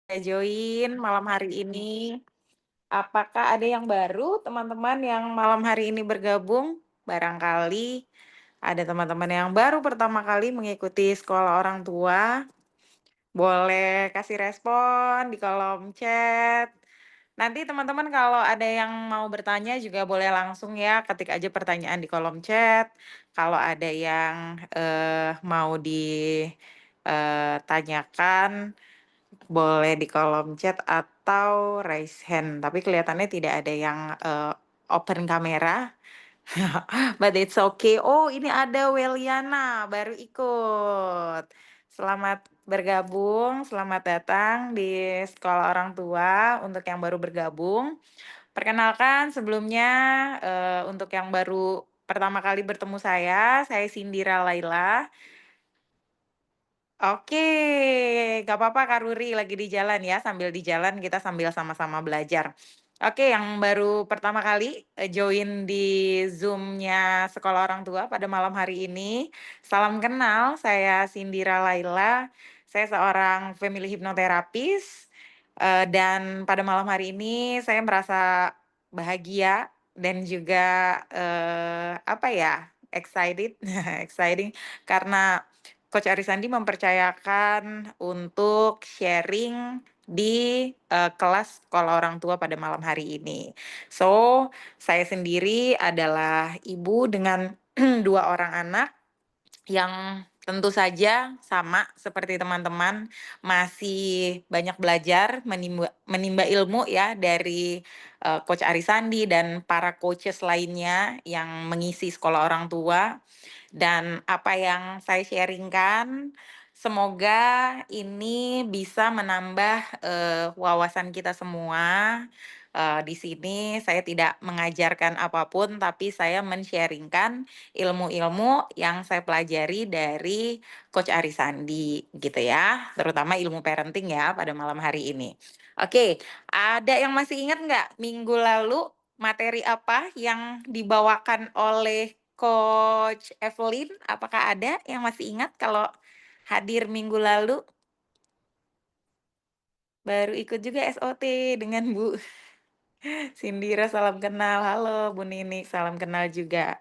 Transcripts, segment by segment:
Join malam hari ini. Apakah ada yang baru teman-teman yang malam hari ini bergabung? Barangkali ada teman-teman yang baru pertama kali mengikuti sekolah orang tua. Boleh kasih respon di kolom chat. Nanti teman-teman kalau ada yang mau bertanya juga boleh langsung ya, ketik aja pertanyaan di kolom chat. Kalau ada yang mau ditanyakan, boleh di kolom chat atau raise hand, tapi kelihatannya tidak ada yang open kamera. But it's okay. Oh, ini ada Weliana baru ikut. Selamat bergabung, selamat datang di Sekolah Orang Tua untuk yang baru bergabung. Perkenalkan sebelumnya untuk yang baru pertama kali bertemu saya Sindira Laila. Oke, nggak apa-apa Kak Ruri, lagi di jalan ya, sambil di jalan kita sambil sama-sama belajar. Oke, yang baru pertama kali join di Zoom-nya Sekolah Orang Tua pada malam hari ini, salam kenal, saya Sindira Laila, saya seorang family hypnotherapist, dan pada malam hari ini saya merasa bahagia dan juga apa ya, excited, exciting karena Coach Arisandi mempercayakan untuk sharing di kelas sekolah orang tua pada malam hari ini. So, saya sendiri adalah ibu dengan 2 orang anak yang tentu saja sama seperti teman-teman masih banyak belajar menimba ilmu ya dari Coach Arisandi dan para coaches lainnya yang mengisi sekolah orang tua. Dan apa yang saya sharingkan, semoga ini bisa menambah wawasan kita semua. Di sini saya tidak mengajarkan apapun, tapi saya men-sharing-kan ilmu-ilmu yang saya pelajari dari Coach Arisandi gitu ya, terutama ilmu parenting ya pada malam hari ini. Oke, ada yang masih ingat nggak minggu lalu materi apa yang dibawakan oleh Coach Evelyn? Apakah ada yang masih ingat kalau hadir minggu lalu? Baru ikut juga SOT dengan Bu Sindira, salam kenal. Halo Bu Nini, salam kenal juga.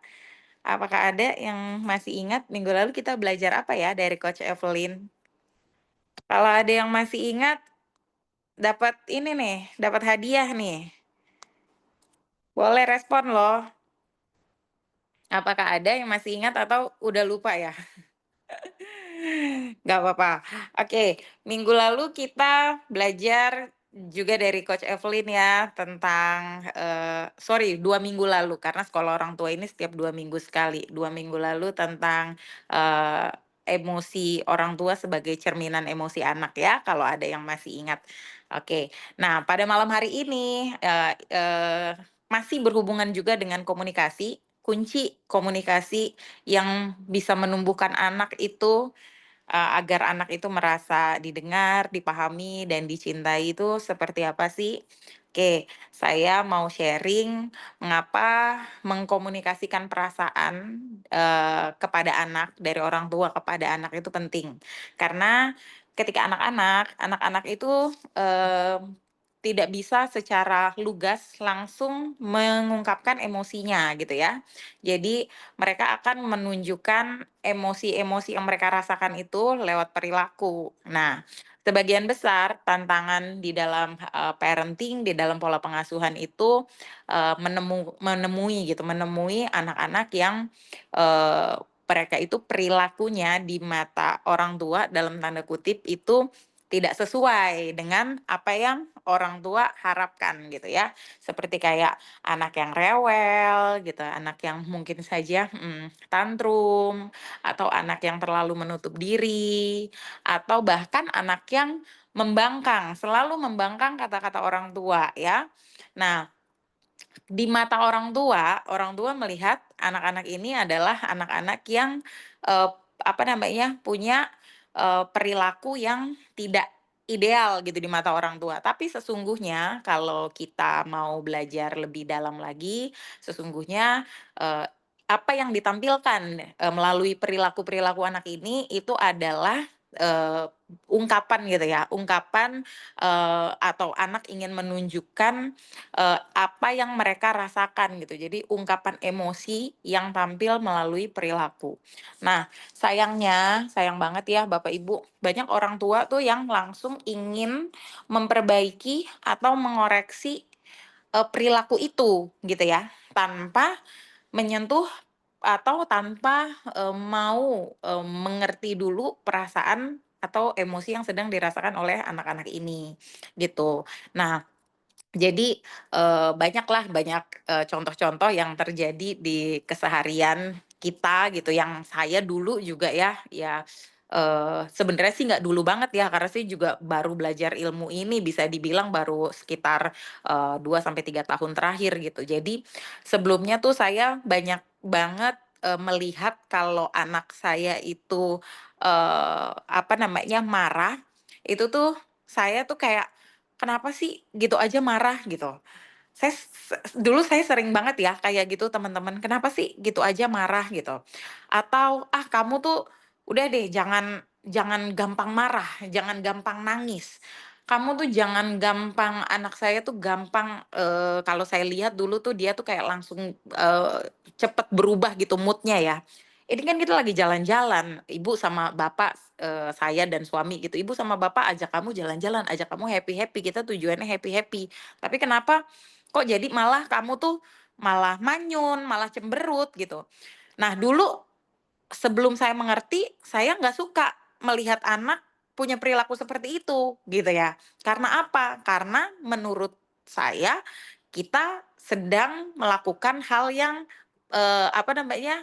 Apakah ada yang masih ingat minggu lalu kita belajar apa ya dari Coach Evelyn? Kalau ada yang masih ingat, dapat ini nih, dapat hadiah nih. Boleh respon loh. Apakah ada yang masih ingat atau udah lupa ya? Nggak apa-apa. Oke, minggu lalu kita belajar juga dari Coach Evelyn ya tentang, sorry 2 minggu lalu karena sekolah orang tua ini setiap 2 minggu sekali. 2 minggu lalu tentang, emosi orang tua sebagai cerminan emosi anak ya, kalau ada yang masih ingat. Oke, nah pada malam hari ini, masih berhubungan juga dengan komunikasi, kunci komunikasi yang bisa menumbuhkan anak itu agar anak itu merasa didengar, dipahami, dan dicintai itu seperti apa sih? Oke, saya mau sharing mengapa mengkomunikasikan perasaan kepada anak, dari orang tua kepada anak itu penting. Karena ketika anak-anak itu tidak bisa secara lugas langsung mengungkapkan emosinya gitu ya. Jadi mereka akan menunjukkan emosi-emosi yang mereka rasakan itu lewat perilaku. Nah, sebagian besar tantangan di dalam, parenting, di dalam pola pengasuhan itu, menemui anak-anak yang, mereka itu perilakunya di mata orang tua dalam tanda kutip itu tidak sesuai dengan apa yang orang tua harapkan gitu ya. Seperti kayak anak yang rewel gitu, anak yang mungkin saja, tantrum, atau anak yang terlalu menutup diri, atau bahkan anak yang membangkang, selalu membangkang kata-kata orang tua ya. Nah, di mata orang tua melihat anak-anak ini adalah anak-anak yang, eee, apa namanya, punya, perilaku yang tidak ideal gitu di mata orang tua. Tapi sesungguhnya kalau kita mau belajar lebih dalam lagi, sesungguhnya, apa yang ditampilkan, melalui perilaku-perilaku anak ini itu adalah eee, ungkapan gitu ya, ungkapan, atau anak ingin menunjukkan, apa yang mereka rasakan gitu. Jadi ungkapan emosi yang tampil melalui perilaku. Nah, sayangnya, sayang banget ya Bapak Ibu, banyak orang tua tuh yang langsung ingin memperbaiki atau mengoreksi, perilaku itu gitu ya, tanpa menyentuh atau tanpa, mau, mengerti dulu perasaan atau emosi yang sedang dirasakan oleh anak-anak ini, gitu. Nah, jadi, banyaklah, banyak, contoh-contoh yang terjadi di keseharian kita gitu, yang saya dulu juga ya, sebenarnya sih nggak dulu banget ya, karena sih juga baru belajar ilmu ini bisa dibilang baru sekitar, 2 sampai 3 tahun terakhir gitu. Jadi, sebelumnya tuh saya banyak banget, melihat kalau anak saya itu, apa namanya, marah, itu tuh saya tuh kayak, "Kenapa sih gitu aja marah?" Gitu. Dulu saya sering banget ya kayak gitu teman-teman, "Kenapa sih gitu aja marah?" Gitu. Atau, "Ah kamu tuh udah deh jangan jangan gampang marah, jangan gampang nangis. Kamu tuh jangan gampang." Anak saya tuh gampang, kalau saya lihat dulu tuh dia tuh kayak langsung, cepet berubah gitu mood-nya ya. Ini kan kita lagi jalan-jalan, ibu sama bapak, saya dan suami gitu, ibu sama bapak ajak kamu jalan-jalan, ajak kamu happy-happy, kita tujuannya happy-happy. Tapi kenapa kok jadi malah kamu tuh malah manyun, malah cemberut gitu. Nah dulu sebelum saya mengerti, saya nggak suka melihat anak punya perilaku seperti itu, gitu ya. Karena apa? Karena menurut saya, kita sedang melakukan hal yang, apa namanya,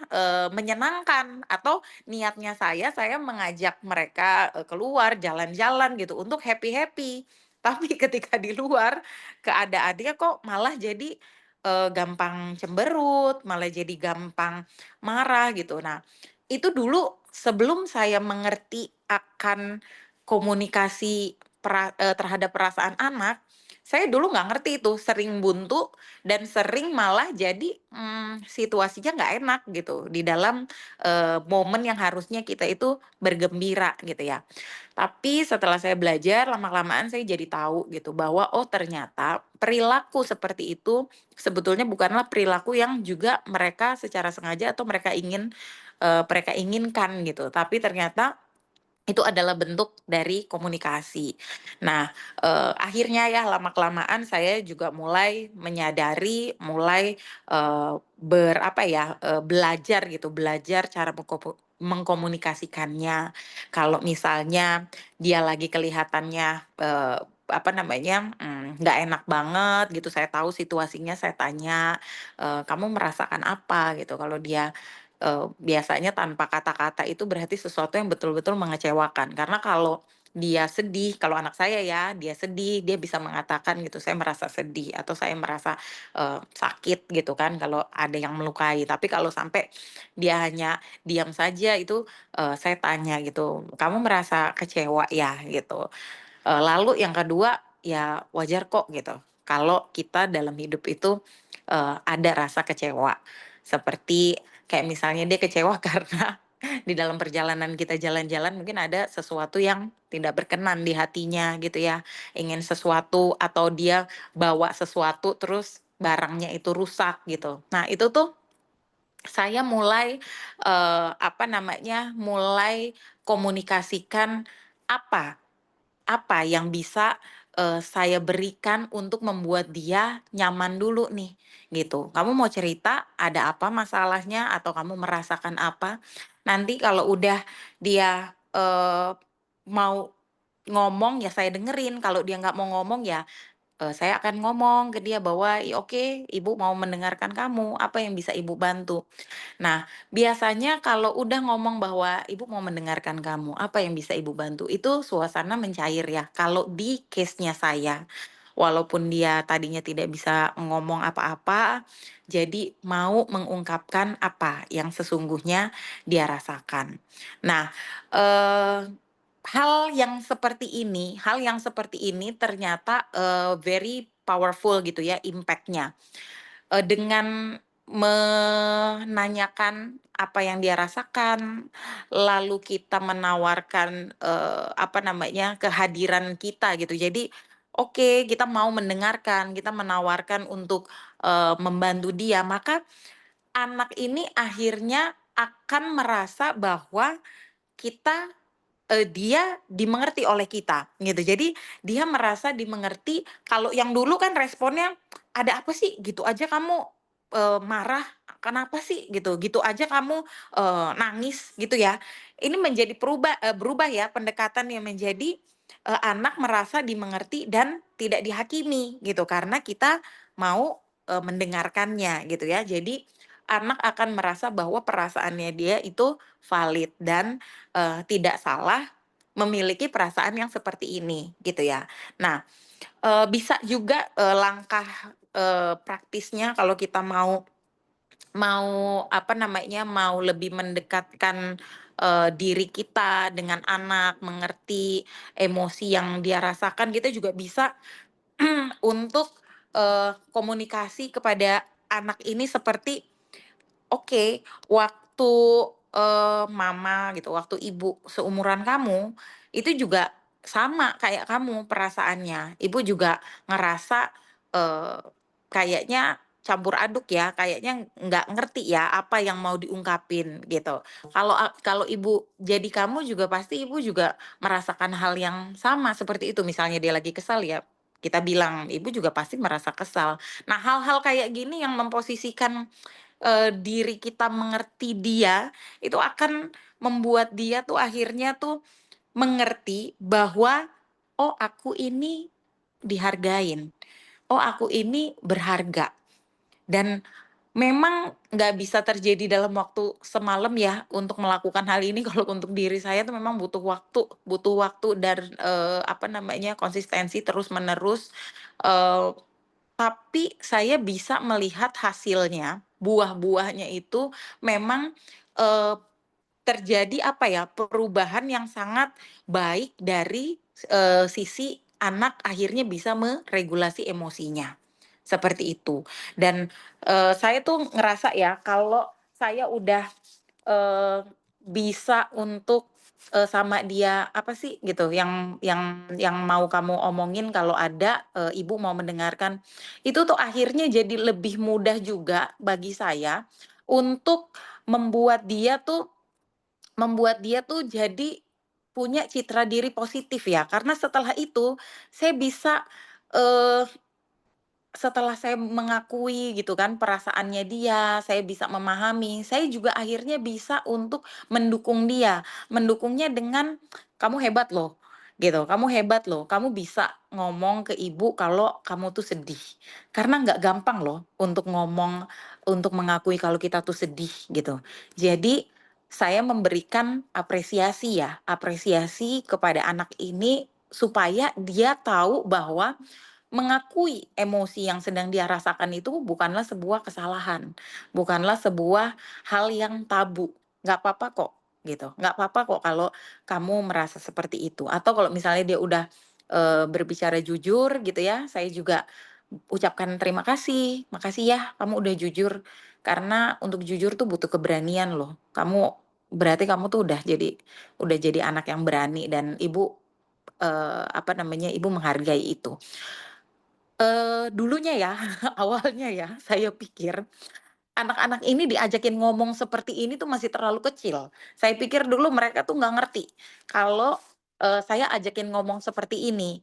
menyenangkan atau niatnya saya mengajak mereka, keluar jalan-jalan gitu untuk happy-happy. Tapi ketika di luar, keadaannya kok malah jadi, gampang cemberut, malah jadi gampang marah gitu. Nah, itu dulu sebelum saya mengerti akan komunikasi terhadap perasaan anak, saya dulu nggak ngerti itu, sering buntu dan sering malah jadi, situasinya nggak enak gitu di dalam, momen yang harusnya kita itu bergembira gitu ya. Tapi setelah saya belajar, lama-kelamaan saya jadi tahu gitu bahwa, oh ternyata perilaku seperti itu sebetulnya bukanlah perilaku yang juga mereka secara sengaja atau mereka inginkan gitu, tapi ternyata itu adalah bentuk dari komunikasi. Nah, akhirnya ya lama-kelamaan saya juga mulai menyadari, mulai, apa ya, belajar gitu, belajar cara mengkomunikasikannya. Kalau misalnya dia lagi kelihatannya, apa namanya, nggak enak banget gitu, saya tahu situasinya, saya tanya, "Kamu merasakan apa?" Gitu. Kalau dia biasanya tanpa kata-kata itu berarti sesuatu yang betul-betul mengecewakan. Karena kalau dia sedih, kalau anak saya ya, dia sedih, dia bisa mengatakan gitu, "Saya merasa sedih," atau "Saya merasa, sakit," gitu kan, kalau ada yang melukai. Tapi kalau sampai dia hanya diam saja itu, saya tanya gitu, "Kamu merasa kecewa ya?" Gitu. Lalu yang kedua, ya wajar kok gitu, kalau kita dalam hidup itu, ada rasa kecewa. Seperti kayak misalnya dia kecewa karena di dalam perjalanan kita jalan-jalan mungkin ada sesuatu yang tidak berkenan di hatinya gitu ya, ingin sesuatu atau dia bawa sesuatu terus barangnya itu rusak gitu. Nah itu tuh saya mulai, apa namanya, mulai komunikasikan apa apa yang bisa, saya berikan untuk membuat dia nyaman dulu nih, gitu. "Kamu mau cerita, ada apa masalahnya atau kamu merasakan apa?" Nanti kalau udah dia, mau ngomong, ya saya dengerin, kalau dia nggak mau ngomong, ya saya akan ngomong ke dia bahwa, oke, ibu mau mendengarkan kamu, apa yang bisa ibu bantu?" Nah, biasanya kalau udah ngomong bahwa ibu mau mendengarkan kamu, apa yang bisa ibu bantu, itu suasana mencair ya. Kalau di case-nya saya, walaupun dia tadinya tidak bisa ngomong apa-apa, jadi mau mengungkapkan apa yang sesungguhnya dia rasakan. Nah, eee, hal yang seperti ini ternyata, very powerful gitu ya impact-nya. Dengan menanyakan apa yang dia rasakan, lalu kita menawarkan, apa namanya, kehadiran kita gitu. Jadi, oke, kita mau mendengarkan, kita menawarkan untuk, membantu dia, maka anak ini akhirnya akan merasa bahwa kita dia dimengerti oleh kita, gitu. Jadi dia merasa dimengerti, kalau yang dulu kan responnya, "Ada apa sih? Gitu aja kamu, marah, kenapa sih?" Gitu, "Gitu aja kamu, nangis," gitu ya. Ini menjadi berubah ya pendekatan yang menjadi, anak merasa dimengerti dan tidak dihakimi gitu, karena kita mau, mendengarkannya gitu ya. Jadi anak akan merasa bahwa perasaannya dia itu valid dan tidak salah memiliki perasaan yang seperti ini, gitu ya. Nah, bisa juga, langkah, praktisnya kalau kita mau mau apa namanya, mau lebih mendekatkan, diri kita dengan anak, mengerti emosi yang dia rasakan, kita juga bisa untuk, komunikasi kepada anak ini seperti, oke, waktu, mama gitu, waktu ibu seumuran kamu, itu juga sama kayak kamu perasaannya. Ibu juga ngerasa, eee, kayaknya campur aduk ya, kayaknya nggak ngerti ya apa yang mau diungkapin gitu. Kalau ibu jadi kamu juga pasti ibu juga merasakan hal yang sama seperti itu. Misalnya dia lagi kesal ya, kita bilang, ibu juga pasti merasa kesal. Nah, hal-hal kayak gini yang memposisikan diri kita mengerti dia, itu akan membuat dia tuh akhirnya tuh mengerti bahwa, "Oh, aku ini dihargain. Oh, aku ini berharga." Dan memang nggak bisa terjadi dalam waktu semalam ya untuk melakukan hal ini. Kalau untuk diri saya tuh memang butuh waktu dan, apa namanya, konsistensi terus-menerus, eee tapi saya bisa melihat hasilnya, buah-buahnya itu memang, eee, terjadi apa ya, perubahan yang sangat baik dari, sisi anak akhirnya bisa meregulasi emosinya, seperti itu. Dan, saya tuh ngerasa ya kalau saya udah bisa untuk, sama dia, apa sih gitu yang mau kamu omongin kalau ada, ibu mau mendengarkan. Itu tuh akhirnya jadi lebih mudah juga bagi saya untuk membuat dia tuh jadi punya citra diri positif ya, karena setelah itu saya bisa, eee setelah saya mengakui gitu kan perasaannya dia, saya bisa memahami, saya juga akhirnya bisa untuk mendukung dia. Mendukungnya dengan, "Kamu hebat loh," gitu, "kamu hebat loh, kamu bisa ngomong ke ibu kalau kamu tuh sedih." Karena nggak gampang loh untuk ngomong, untuk mengakui kalau kita tuh sedih gitu. Jadi, saya memberikan apresiasi ya, apresiasi kepada anak ini supaya dia tahu bahwa mengakui emosi yang sedang dia rasakan itu bukanlah sebuah kesalahan, bukanlah sebuah hal yang tabu. Nggak apa-apa kok, gitu. Nggak apa-apa kok kalau kamu merasa seperti itu. Atau kalau misalnya dia udah, berbicara jujur gitu ya, saya juga ucapkan terima kasih, "Makasih ya kamu udah jujur, karena untuk jujur tuh butuh keberanian loh. Berarti kamu tuh udah jadi anak yang berani dan ibu, apa namanya, ibu menghargai itu." Dulunya ya, awalnya ya, saya pikir anak-anak ini diajakin ngomong seperti ini tuh masih terlalu kecil. Saya pikir dulu mereka tuh nggak ngerti kalau, saya ajakin ngomong seperti ini.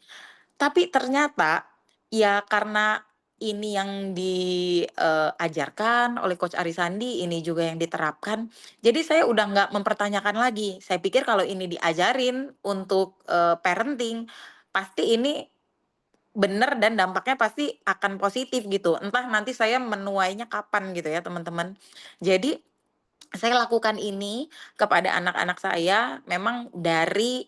Tapi ternyata, ya karena ini yang diajarkan oleh Coach Arisandi, ini juga yang diterapkan, jadi saya udah nggak mempertanyakan lagi. Saya pikir kalau ini diajarin untuk, parenting, pasti ini bener dan dampaknya pasti akan positif gitu, entah nanti saya menuainya kapan gitu ya teman-teman. Jadi, saya lakukan ini kepada anak-anak saya memang dari,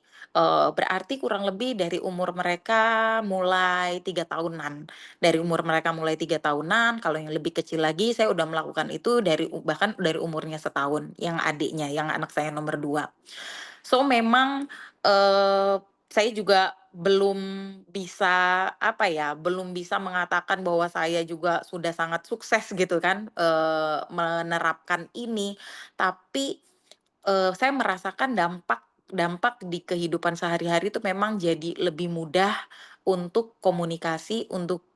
berarti kurang lebih dari umur mereka mulai 3 tahunan. Dari umur mereka mulai 3 tahunan, kalau yang lebih kecil lagi saya udah melakukan itu bahkan dari umurnya setahun, yang adiknya, yang anak saya nomor 2. So memang, eee, saya juga belum bisa, apa ya, belum bisa mengatakan bahwa saya juga sudah sangat sukses gitu kan, menerapkan ini. Tapi, saya merasakan dampak dampak di kehidupan sehari-hari itu memang jadi lebih mudah untuk komunikasi, untuk,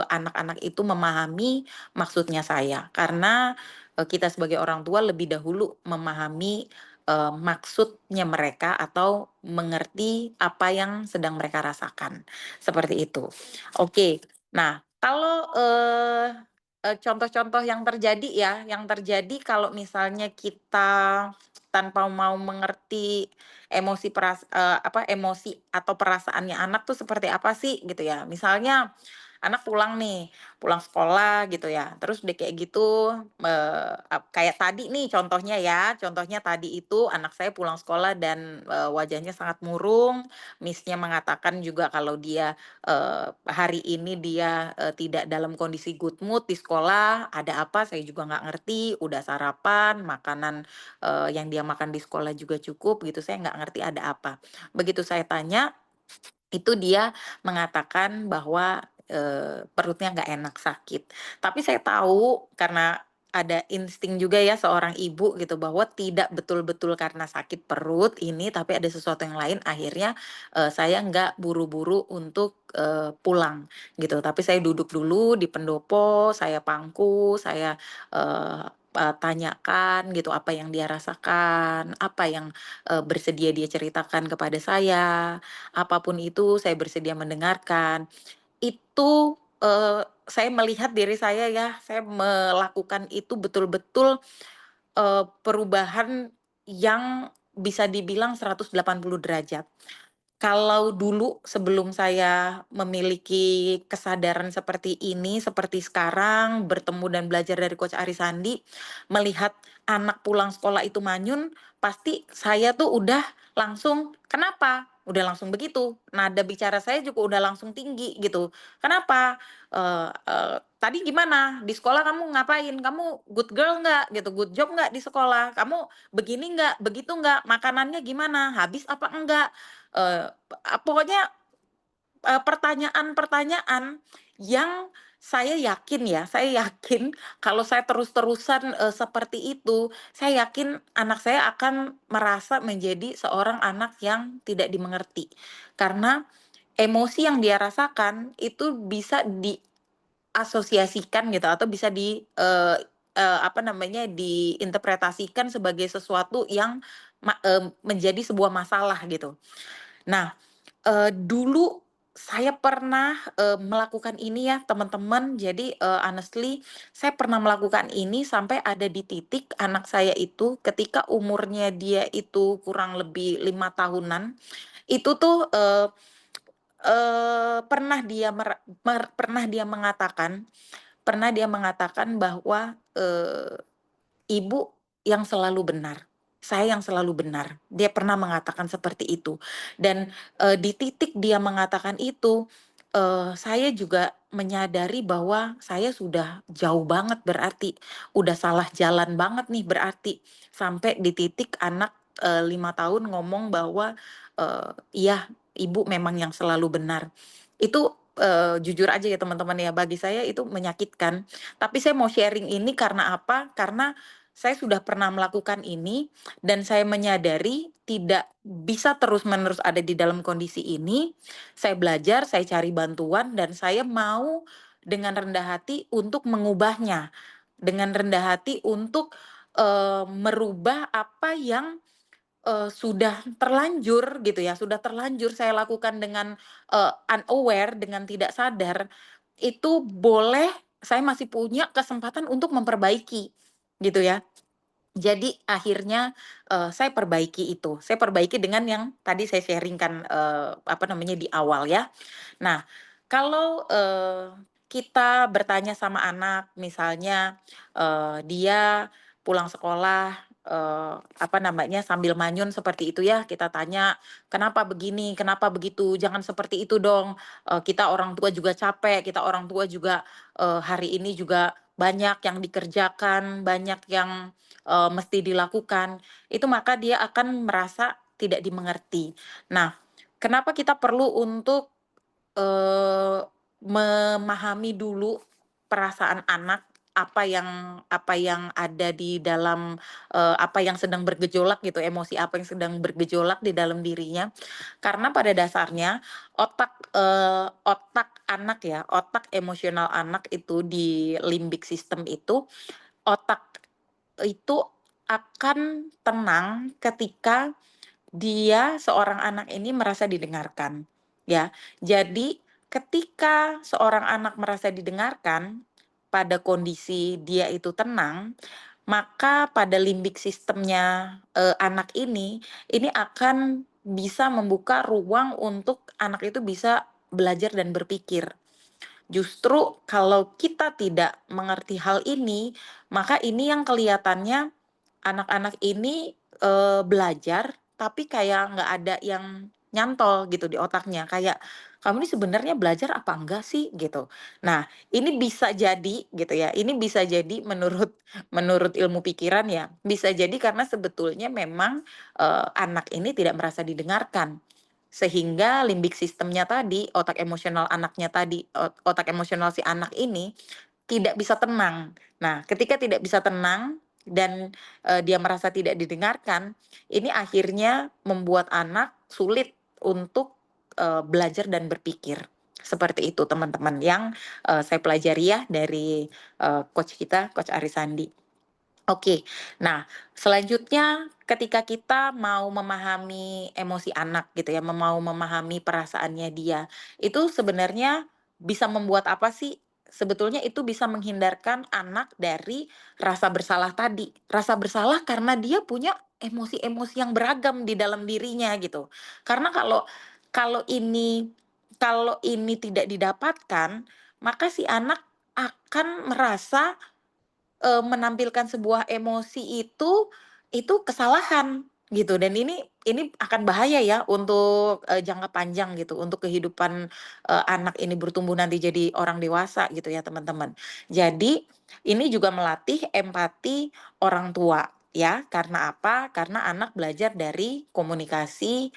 anak-anak itu memahami maksudnya saya. Karena, kita sebagai orang tua lebih dahulu memahami maksudnya mereka atau mengerti apa yang sedang mereka rasakan, seperti itu. Oke, nah kalau, contoh-contoh yang terjadi ya, yang terjadi kalau misalnya kita tanpa mau mengerti emosi atau perasaannya anak tuh seperti apa sih gitu ya. Misalnya anak pulang nih, pulang sekolah gitu ya, terus udah kayak gitu, kayak tadi nih contohnya ya, contohnya tadi itu anak saya pulang sekolah dan, wajahnya sangat murung, Miss-nya mengatakan juga kalau dia, hari ini dia, tidak dalam kondisi good mood di sekolah, ada apa saya juga nggak ngerti, udah sarapan, makanan, yang dia makan di sekolah juga cukup gitu, saya nggak ngerti ada apa. Begitu saya tanya, itu dia mengatakan bahwa, perutnya nggak enak, sakit. Tapi saya tahu karena ada insting juga ya seorang ibu gitu bahwa tidak betul-betul karena sakit perut ini, tapi ada sesuatu yang lain akhirnya, saya nggak buru-buru untuk, pulang gitu. Tapi saya duduk dulu di pendopo, saya pangku, saya, eee tanyakan gitu apa yang dia rasakan, apa yang, bersedia dia ceritakan kepada saya. Apapun itu saya bersedia mendengarkan. Itu, saya melihat diri saya ya, saya melakukan itu betul-betul, perubahan yang bisa dibilang 180 derajat. Kalau dulu sebelum saya memiliki kesadaran seperti ini, seperti sekarang bertemu dan belajar dari Coach Arisandi, melihat anak pulang sekolah itu manyun, pasti saya tuh udah langsung, "Kenapa?" Udah langsung begitu, nada bicara saya juga udah langsung tinggi gitu, "Kenapa? Tadi gimana? Di sekolah kamu ngapain? Kamu good girl nggak? Gitu, good job nggak di sekolah? Kamu begini nggak? Begitu nggak? Makanannya gimana? Habis apa enggak?" Pokoknya, pertanyaan-pertanyaan yang saya yakin ya, saya yakin kalau saya terus-terusan, seperti itu, saya yakin anak saya akan merasa menjadi seorang anak yang tidak dimengerti. Karena emosi yang dia rasakan itu bisa diasosiasikan gitu atau bisa apa namanya, diinterpretasikan sebagai sesuatu yang menjadi sebuah masalah gitu. Nah, dulu saya pernah, melakukan ini ya teman-teman. Jadi, honestly saya pernah melakukan ini sampai ada di titik anak saya itu ketika umurnya dia itu kurang lebih 5 tahunan, itu tuh, pernah dia pernah dia mengatakan bahwa, ibu yang selalu benar, saya yang selalu benar. Dia pernah mengatakan seperti itu. Dan, di titik dia mengatakan itu, saya juga menyadari bahwa saya sudah jauh banget berarti, udah salah jalan banget nih berarti, sampai di titik anak, 5 tahun ngomong bahwa, "Iya, ibu memang yang selalu benar." Itu, jujur aja ya teman-teman ya, bagi saya itu menyakitkan. Tapi saya mau sharing ini karena apa? Karena saya sudah pernah melakukan ini dan saya menyadari tidak bisa terus-menerus ada di dalam kondisi ini. Saya belajar, saya cari bantuan dan saya mau dengan rendah hati untuk mengubahnya. Dengan rendah hati untuk, merubah apa yang, sudah terlanjur gitu ya, sudah terlanjur saya lakukan dengan, unaware, dengan tidak sadar, itu boleh saya masih punya kesempatan untuk memperbaiki, gitu ya. Jadi akhirnya, saya perbaiki itu, saya perbaiki dengan yang tadi saya sharing-kan, apa namanya, di awal ya. Nah, kalau, kita bertanya sama anak misalnya, dia pulang sekolah, apa namanya, sambil manyun seperti itu ya, kita tanya, "Kenapa begini? Kenapa begitu? Jangan seperti itu dong, kita orang tua juga capek, kita orang tua juga, hari ini juga banyak yang dikerjakan, banyak yang, mesti dilakukan." Itu maka dia akan merasa tidak dimengerti. Nah, kenapa kita perlu untuk Eee, memahami dulu perasaan anak, apa yang ada di dalam, apa yang sedang bergejolak gitu, emosi apa yang sedang bergejolak di dalam dirinya. Karena pada dasarnya otak anak ya, otak emosional anak itu di limbic system itu, otak itu akan tenang ketika seorang anak ini merasa didengarkan, ya. Jadi, ketika seorang anak merasa didengarkan, pada kondisi dia itu tenang, maka pada limbik sistemnya, anak ini akan bisa membuka ruang untuk anak itu bisa belajar dan berpikir. Justru kalau kita tidak mengerti hal ini, maka ini yang kelihatannya anak-anak ini, belajar tapi kayak nggak ada yang nyantol gitu di otaknya, kayak, "Kamu ini sebenarnya belajar apa enggak sih?" Gitu. Nah, ini bisa jadi gitu ya, ini bisa jadi menurut menurut ilmu pikiran ya, bisa jadi karena sebetulnya memang, anak ini tidak merasa didengarkan. Sehingga limbik sistemnya tadi, otak emosional anaknya tadi, otak emosional si anak ini tidak bisa tenang. Nah, ketika tidak bisa tenang dan, dia merasa tidak didengarkan, ini akhirnya membuat anak sulit untuk, belajar dan berpikir. Seperti itu teman-teman yang, saya pelajari ya dari, coach kita, Coach Arisandi. Oke. Nah, selanjutnya ketika kita mau memahami emosi anak gitu ya, mau memahami perasaannya dia, itu sebenarnya bisa membuat apa sih? Sebetulnya itu bisa menghindarkan anak dari rasa bersalah tadi. Rasa bersalah karena dia punya emosi-emosi yang beragam di dalam dirinya gitu. Karena kalau ini kalau ini tidak didapatkan, maka si anak akan merasa menampilkan sebuah emosi itu kesalahan gitu dan ini akan bahaya ya untuk, jangka panjang gitu, untuk kehidupan, anak ini bertumbuh nanti jadi orang dewasa gitu ya teman-teman. Jadi, ini juga melatih empati orang tua ya, karena apa? Karena anak belajar dari komunikasi,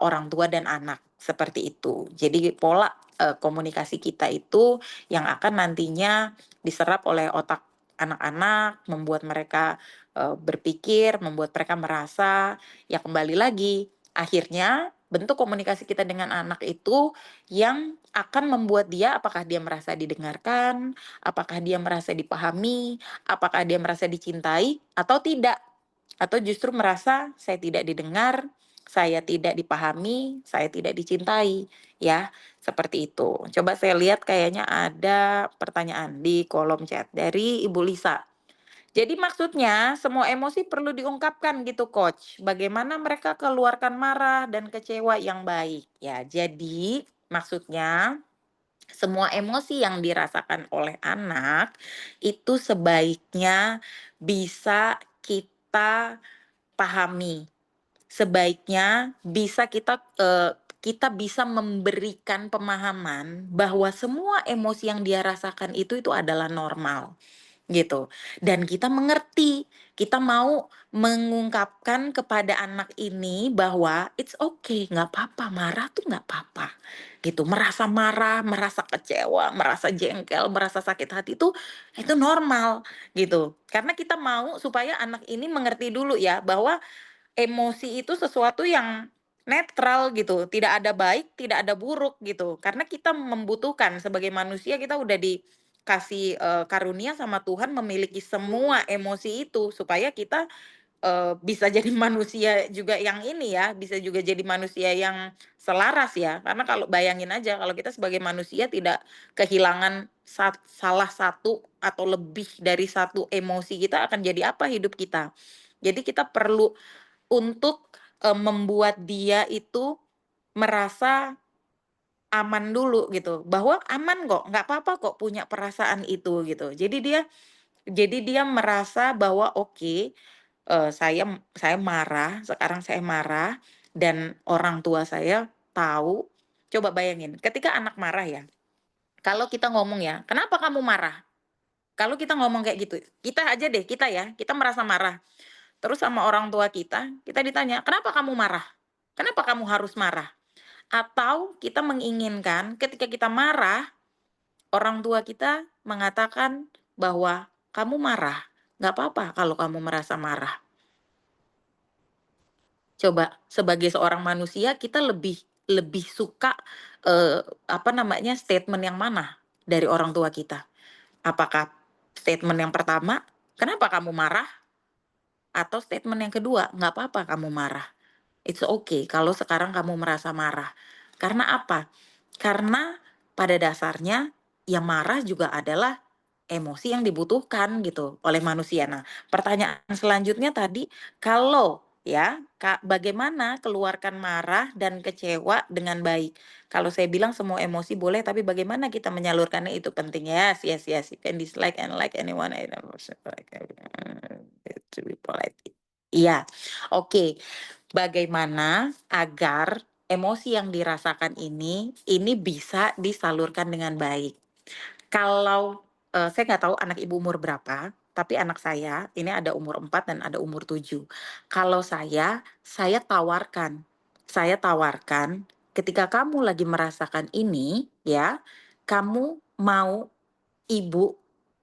orang tua dan anak, seperti itu. Jadi pola, komunikasi kita itu yang akan nantinya diserap oleh otak anak-anak, membuat mereka, berpikir, membuat mereka merasa, ya kembali lagi, akhirnya bentuk komunikasi kita dengan anak itu yang akan membuat dia apakah dia merasa didengarkan, apakah dia merasa dipahami, apakah dia merasa dicintai atau tidak, atau justru merasa saya tidak didengar, saya tidak dipahami, saya tidak dicintai, ya, seperti itu. Coba saya lihat kayaknya ada pertanyaan di kolom chat dari Ibu Lisa. Jadi maksudnya semua emosi perlu diungkapkan gitu coach. Bagaimana mereka keluarkan marah dan kecewa yang baik. Ya, jadi maksudnya semua emosi yang dirasakan oleh anak itu sebaiknya bisa kita pahami. Sebaiknya kita bisa memberikan pemahaman bahwa semua emosi yang dia rasakan itu adalah normal. Gitu. Dan kita mengerti, kita mau mengungkapkan kepada anak ini bahwa it's okay, nggak apa-apa, marah tuh nggak apa-apa, gitu. Merasa marah, merasa kecewa, merasa jengkel, merasa sakit hati itu normal, gitu. Karena kita mau supaya anak ini mengerti dulu ya bahwa emosi itu sesuatu yang netral gitu, tidak ada baik, tidak ada buruk gitu. Karena kita membutuhkan sebagai manusia kita udah dikasih, karunia sama Tuhan memiliki semua emosi itu supaya kita, bisa jadi manusia juga yang ini ya, bisa juga jadi manusia yang selaras ya. Karena kalau bayangin aja kalau kita sebagai manusia tidak kehilangan salah satu atau lebih dari satu emosi kita akan jadi apa hidup kita. Jadi kita perlu untuk, membuat dia itu merasa aman dulu gitu, bahwa aman kok, nggak apa-apa kok punya perasaan itu gitu. Jadi dia merasa bahwa oke, saya marah, sekarang saya marah dan orang tua saya tahu. Coba bayangin ketika anak marah ya, kalau kita ngomong ya, "Kenapa kamu marah?" Kalau kita ngomong kayak gitu, kita aja deh, kita ya, kita merasa marah. Terus sama orang tua kita ditanya, "Kenapa kamu marah? Kenapa kamu harus marah?" Atau kita menginginkan ketika kita marah, orang tua kita mengatakan bahwa, "Kamu marah, nggak apa-apa kalau kamu merasa marah." Coba sebagai seorang manusia kita lebih lebih suka, apa namanya, statement yang mana dari orang tua kita? Apakah statement yang pertama, "Kenapa kamu marah?" Atau statement yang kedua, "Nggak apa-apa kamu marah. It's okay kalau sekarang kamu merasa marah." Karena apa? Karena pada dasarnya yang marah juga adalah emosi yang dibutuhkan gitu oleh manusia. Nah, pertanyaan selanjutnya tadi, kalau ya, Kak, bagaimana keluarkan marah dan kecewa dengan baik? Kalau saya bilang semua emosi boleh, tapi bagaimana kita menyalurkannya itu penting. Yes, yes, yes. You can dislike and like anyone. I don't like to be polite. Iya, oke. Bagaimana agar emosi yang dirasakan ini bisa disalurkan dengan baik? Kalau, saya nggak tahu anak Ibu umur berapa, tapi anak saya ini ada umur 4 dan ada umur 7. Kalau saya tawarkan, "Ketika kamu lagi merasakan ini ya, kamu mau Ibu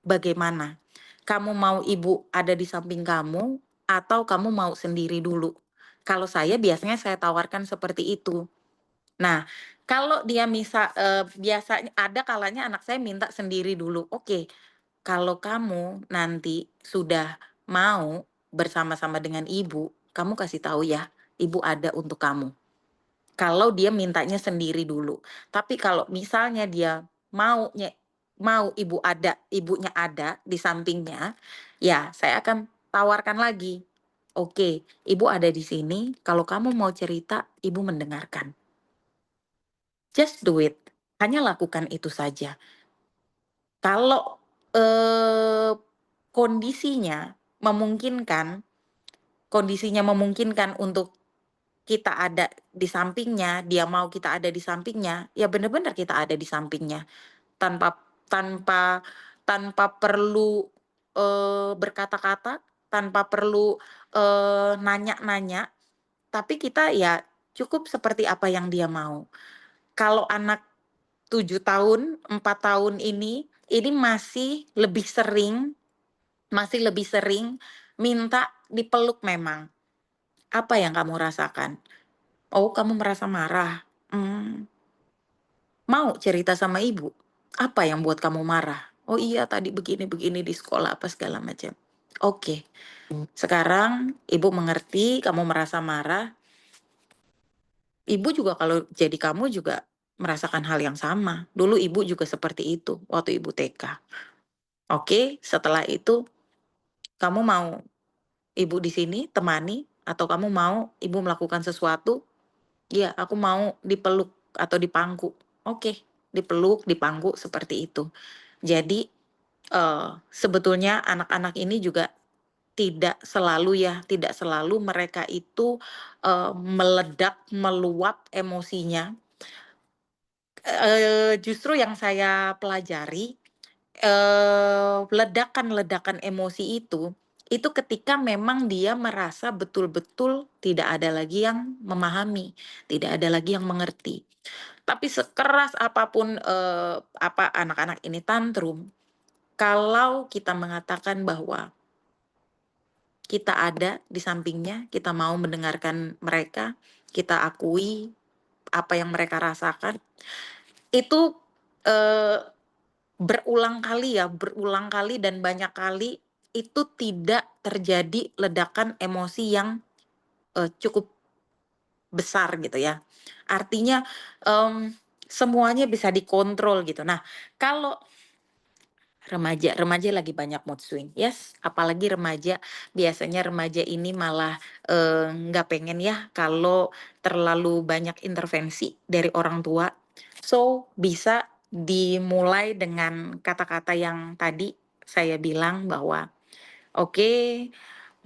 bagaimana? Kamu mau Ibu ada di samping kamu atau kamu mau sendiri dulu?" Kalau saya biasanya saya tawarkan seperti itu. Nah, kalau dia biasanya ada kalanya anak saya minta sendiri dulu, "Oke, kalau kamu nanti sudah mau bersama-sama dengan ibu, kamu kasih tahu ya, ibu ada untuk kamu." Kalau dia mintanya sendiri dulu. Tapi kalau misalnya dia mau ibunya ada di sampingnya, ya saya akan tawarkan lagi, "Oke, ibu ada di sini, kalau kamu mau cerita, ibu mendengarkan." Just do it, hanya lakukan itu saja. Kalau, eee, kondisinya memungkinkan kondisinya memungkinkan untuk kita ada di sampingnya, dia mau kita ada di sampingnya, ya benar-benar kita ada di sampingnya. Tanpa tanpa tanpa perlu, berkata-kata, tanpa perlu, nanya-nanya, tapi kita ya cukup seperti apa yang dia mau. Kalau anak 7 tahun, 4 tahun ini masih lebih sering minta dipeluk memang. "Apa yang kamu rasakan?" "Oh, kamu merasa marah? Mmm, mau cerita sama ibu? Apa yang buat kamu marah?" "Oh iya, tadi begini-begini di sekolah," apa segala macam. "Oke, sekarang ibu mengerti kamu merasa marah, ibu juga kalau jadi kamu juga merasakan hal yang sama. Dulu ibu juga seperti itu waktu ibu TK. Oke, setelah itu kamu mau ibu di sini temani atau kamu mau ibu melakukan sesuatu?" "Iya, aku mau dipeluk atau dipangku." "Oke, dipeluk, dipangku," seperti itu. Jadi, sebetulnya anak-anak ini juga tidak selalu mereka itu, meledak, meluap emosinya. Justru yang saya pelajari, ledakan-ledakan emosi itu ketika memang dia merasa betul-betul tidak ada lagi yang memahami, tidak ada lagi yang mengerti. Tapi sekeras apapun, anak-anak ini tantrum, kalau kita mengatakan bahwa kita ada di sampingnya, kita mau mendengarkan mereka, kita akui apa yang mereka rasakan, itu, eee, berulang kali dan banyak kali itu tidak terjadi ledakan emosi yang, cukup besar gitu ya. Artinya, semuanya bisa dikontrol gitu. Nah, kalau remaja lagi banyak mood swing, yes, apalagi remaja, biasanya remaja ini malah, nggak pengen ya kalau terlalu banyak intervensi dari orang tua. So, bisa dimulai dengan kata-kata yang tadi saya bilang bahwa, "Oke,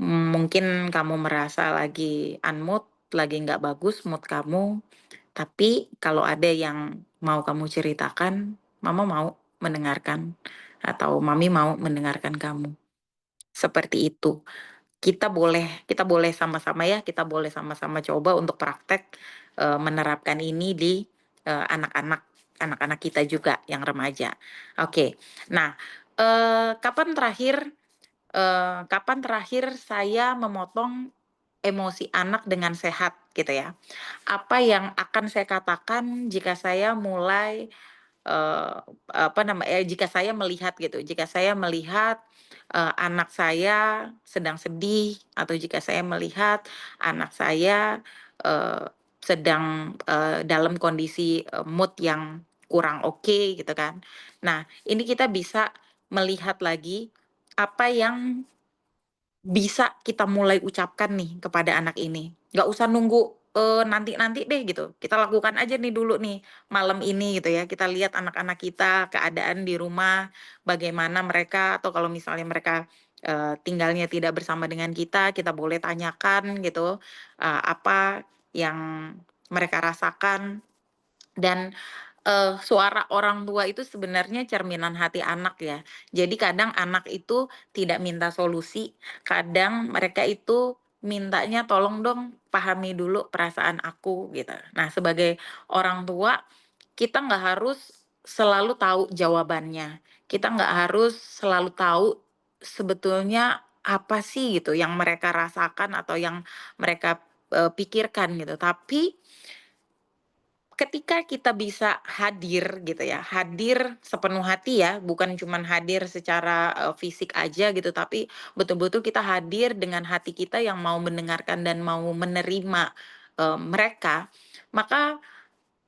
mungkin kamu merasa lagi unmood, lagi nggak bagus mood kamu, tapi kalau ada yang mau kamu ceritakan, mama mau mendengarkan atau mami mau mendengarkan kamu." Seperti itu. Kita boleh sama-sama ya, kita boleh sama-sama coba untuk praktek, menerapkan ini di anak-anak kita juga yang remaja. Oke. Nah, kapan terakhir saya memotong emosi anak dengan sehat gitu ya? Apa yang akan saya katakan jika saya mulai jika saya melihat gitu, jika saya melihat, anak saya sedang sedih atau jika saya melihat anak saya, sedang, dalam kondisi, mood yang kurang oke gitu kan. Nah, ini kita bisa melihat lagi apa yang bisa kita mulai ucapkan nih kepada anak ini. Nggak usah nunggu, nanti-nanti deh gitu. Kita lakukan aja nih dulu nih, malam ini gitu ya. Kita lihat anak-anak kita, keadaan di rumah, bagaimana mereka atau kalau misalnya mereka, tinggalnya tidak bersama dengan kita boleh tanyakan gitu, apa yang mereka rasakan dan, suara orang tua itu sebenarnya cerminan hati anak ya. Jadi kadang anak itu tidak minta solusi, kadang mereka itu mintanya, "Tolong dong pahami dulu perasaan aku," gitu. Nah, sebagai orang tua, kita nggak harus selalu tahu jawabannya. Kita nggak harus selalu tahu sebetulnya apa sih gitu yang mereka rasakan atau yang mereka, pikirkan gitu. Tapi ketika kita bisa hadir gitu ya, hadir sepenuh hati ya, bukan cuman hadir secara, fisik aja gitu, tapi betul-betul kita hadir dengan hati kita yang mau mendengarkan dan mau menerima, mereka, maka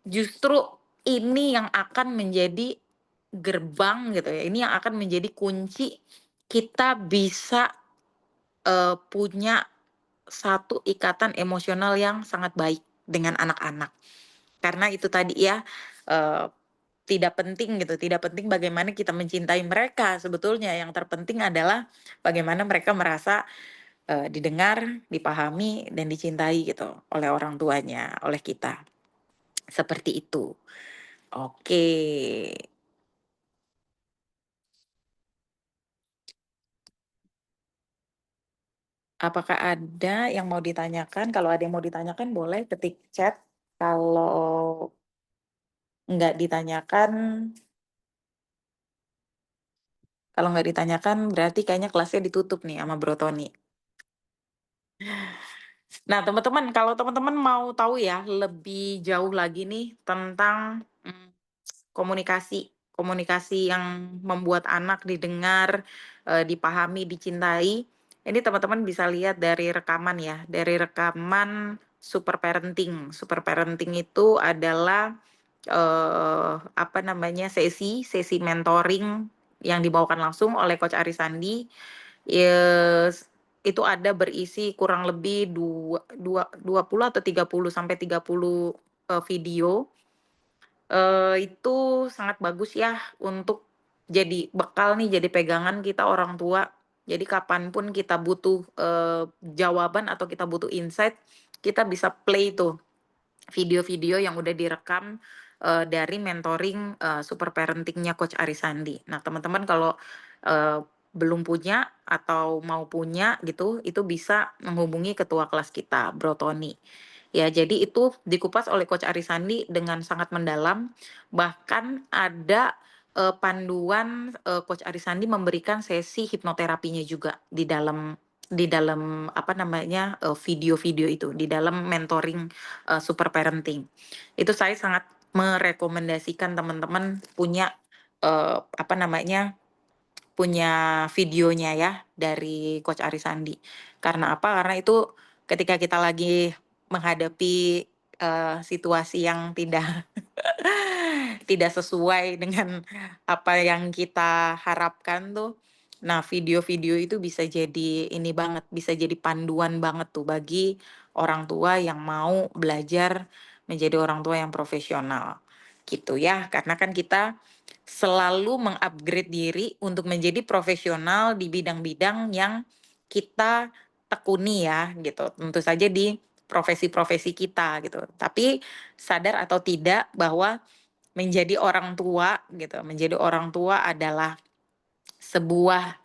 justru ini yang akan menjadi gerbang gitu ya, ini yang akan menjadi kunci kita bisa, punya satu ikatan emosional yang sangat baik dengan anak-anak. Karena itu tadi ya, eee, tidak penting gitu, tidak penting bagaimana kita mencintai mereka, sebetulnya yang terpenting adalah bagaimana mereka merasa, didengar, dipahami, dan dicintai gitu oleh orang tuanya, oleh kita, seperti itu. Oke, apakah ada yang mau ditanyakan? Kalau ada yang mau ditanyakan boleh ketik chat, kalau nggak ditanyakan kalau nggak ditanyakan berarti kayaknya kelasnya ditutup nih sama Bro Tony. Nah, teman-teman, kalau teman-teman mau tahu ya lebih jauh lagi nih tentang, komunikasi komunikasi yang membuat anak didengar, dipahami, dicintai, ini teman-teman bisa lihat dari rekaman ya, dari rekaman Super Parenting. Super Parenting itu adalah, apa namanya, sesi mentoring yang dibawakan langsung oleh Coach Arisandi. Itu ada berisi kurang lebih 20 atau 30 sampai 30, video, itu sangat bagus ya untuk jadi bekal nih, jadi pegangan kita orang tua. Jadi kapanpun kita butuh, jawaban atau kita butuh insight, kita bisa play tuh video-video yang udah direkam, dari mentoring, super parenting-nya Coach Arisandi. Nah, teman-teman kalau, eee, belum punya atau mau punya gitu, itu bisa menghubungi ketua kelas kita, Bro Tony. Ya, jadi itu dikupas oleh Coach Arisandi dengan sangat mendalam, bahkan ada, panduan, Coach Arisandi memberikan sesi hipnoterapinya juga di dalam apa namanya, video-video itu, di dalam mentoring, super parenting. Itu saya sangat merekomendasikan teman-teman punya, apa namanya, punya videonya ya dari Coach Arisandi. Karena apa? Karena itu ketika kita lagi menghadapi, situasi yang tidak tidak sesuai dengan apa yang kita harapkan tuh. Nah, video-video itu bisa jadi ini banget, bisa jadi panduan banget tuh bagi orang tua yang mau belajar menjadi orang tua yang profesional, gitu ya. Karena kan kita selalu mengupgrade diri untuk menjadi profesional di bidang-bidang yang kita tekuni ya, gitu. Tentu saja di profesi-profesi kita gitu. Tapi sadar atau tidak bahwa menjadi orang tua gitu, menjadi orang tua adalah sebuah,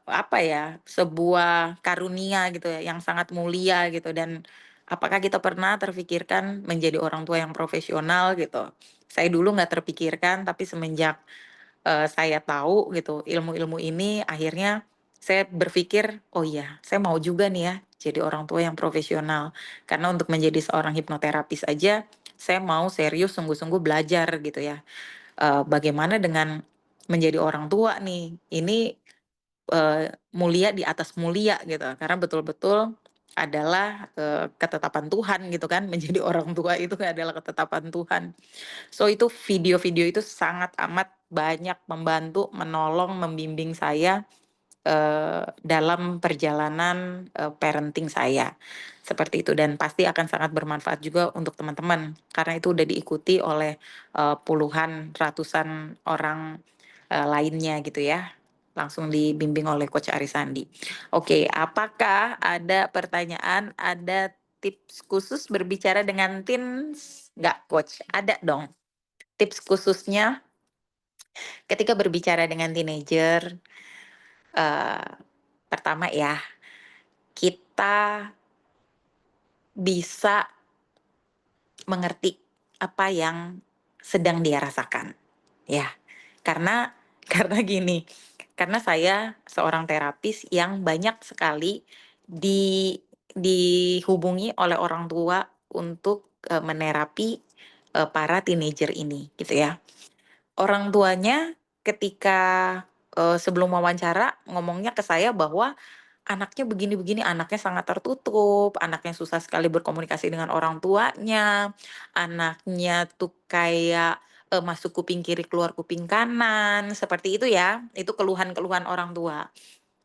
apa ya, sebuah karunia gitu ya, yang sangat mulia gitu dan, Apakah kita pernah terfikirkan menjadi orang tua yang profesional gitu? Saya dulu nggak terpikirkan, tapi semenjak saya tahu gitu ilmu-ilmu ini, akhirnya saya berpikir, "Oh iya, saya mau juga nih ya jadi orang tua yang profesional." Karena untuk menjadi seorang hipnoterapis aja, saya mau serius sungguh-sungguh belajar gitu ya. Bagaimana dengan menjadi orang tua nih, ini mulia di atas mulia gitu, karena betul-betul adalah, ketetapan Tuhan gitu kan, menjadi orang tua itu adalah ketetapan Tuhan. So itu video-video itu sangat amat banyak membantu, menolong, membimbing saya, dalam perjalanan, parenting saya, seperti itu. Dan pasti akan sangat bermanfaat juga untuk teman-teman, karena itu udah diikuti oleh, puluhan, ratusan orang, lainnya gitu ya, langsung dibimbing oleh Coach Arisandi. Oke, apakah ada pertanyaan, ada tips khusus berbicara dengan teens? Nggak, Coach? Ada dong. Tips khususnya ketika berbicara dengan teenager, eee, pertama ya, kita bisa mengerti apa yang sedang dia rasakan, ya. Karena karena gini, karena saya seorang terapis yang banyak sekali di dihubungi oleh orang tua untuk, menerapi, para teenager ini, gitu ya. Orang tuanya ketika, sebelum wawancara ngomongnya ke saya bahwa anaknya begini-begini, anaknya sangat tertutup, anaknya susah sekali berkomunikasi dengan orang tuanya, anaknya tuh kayak, masuk kuping kiri keluar kuping kanan, seperti itu ya. Itu keluhan-keluhan orang tua.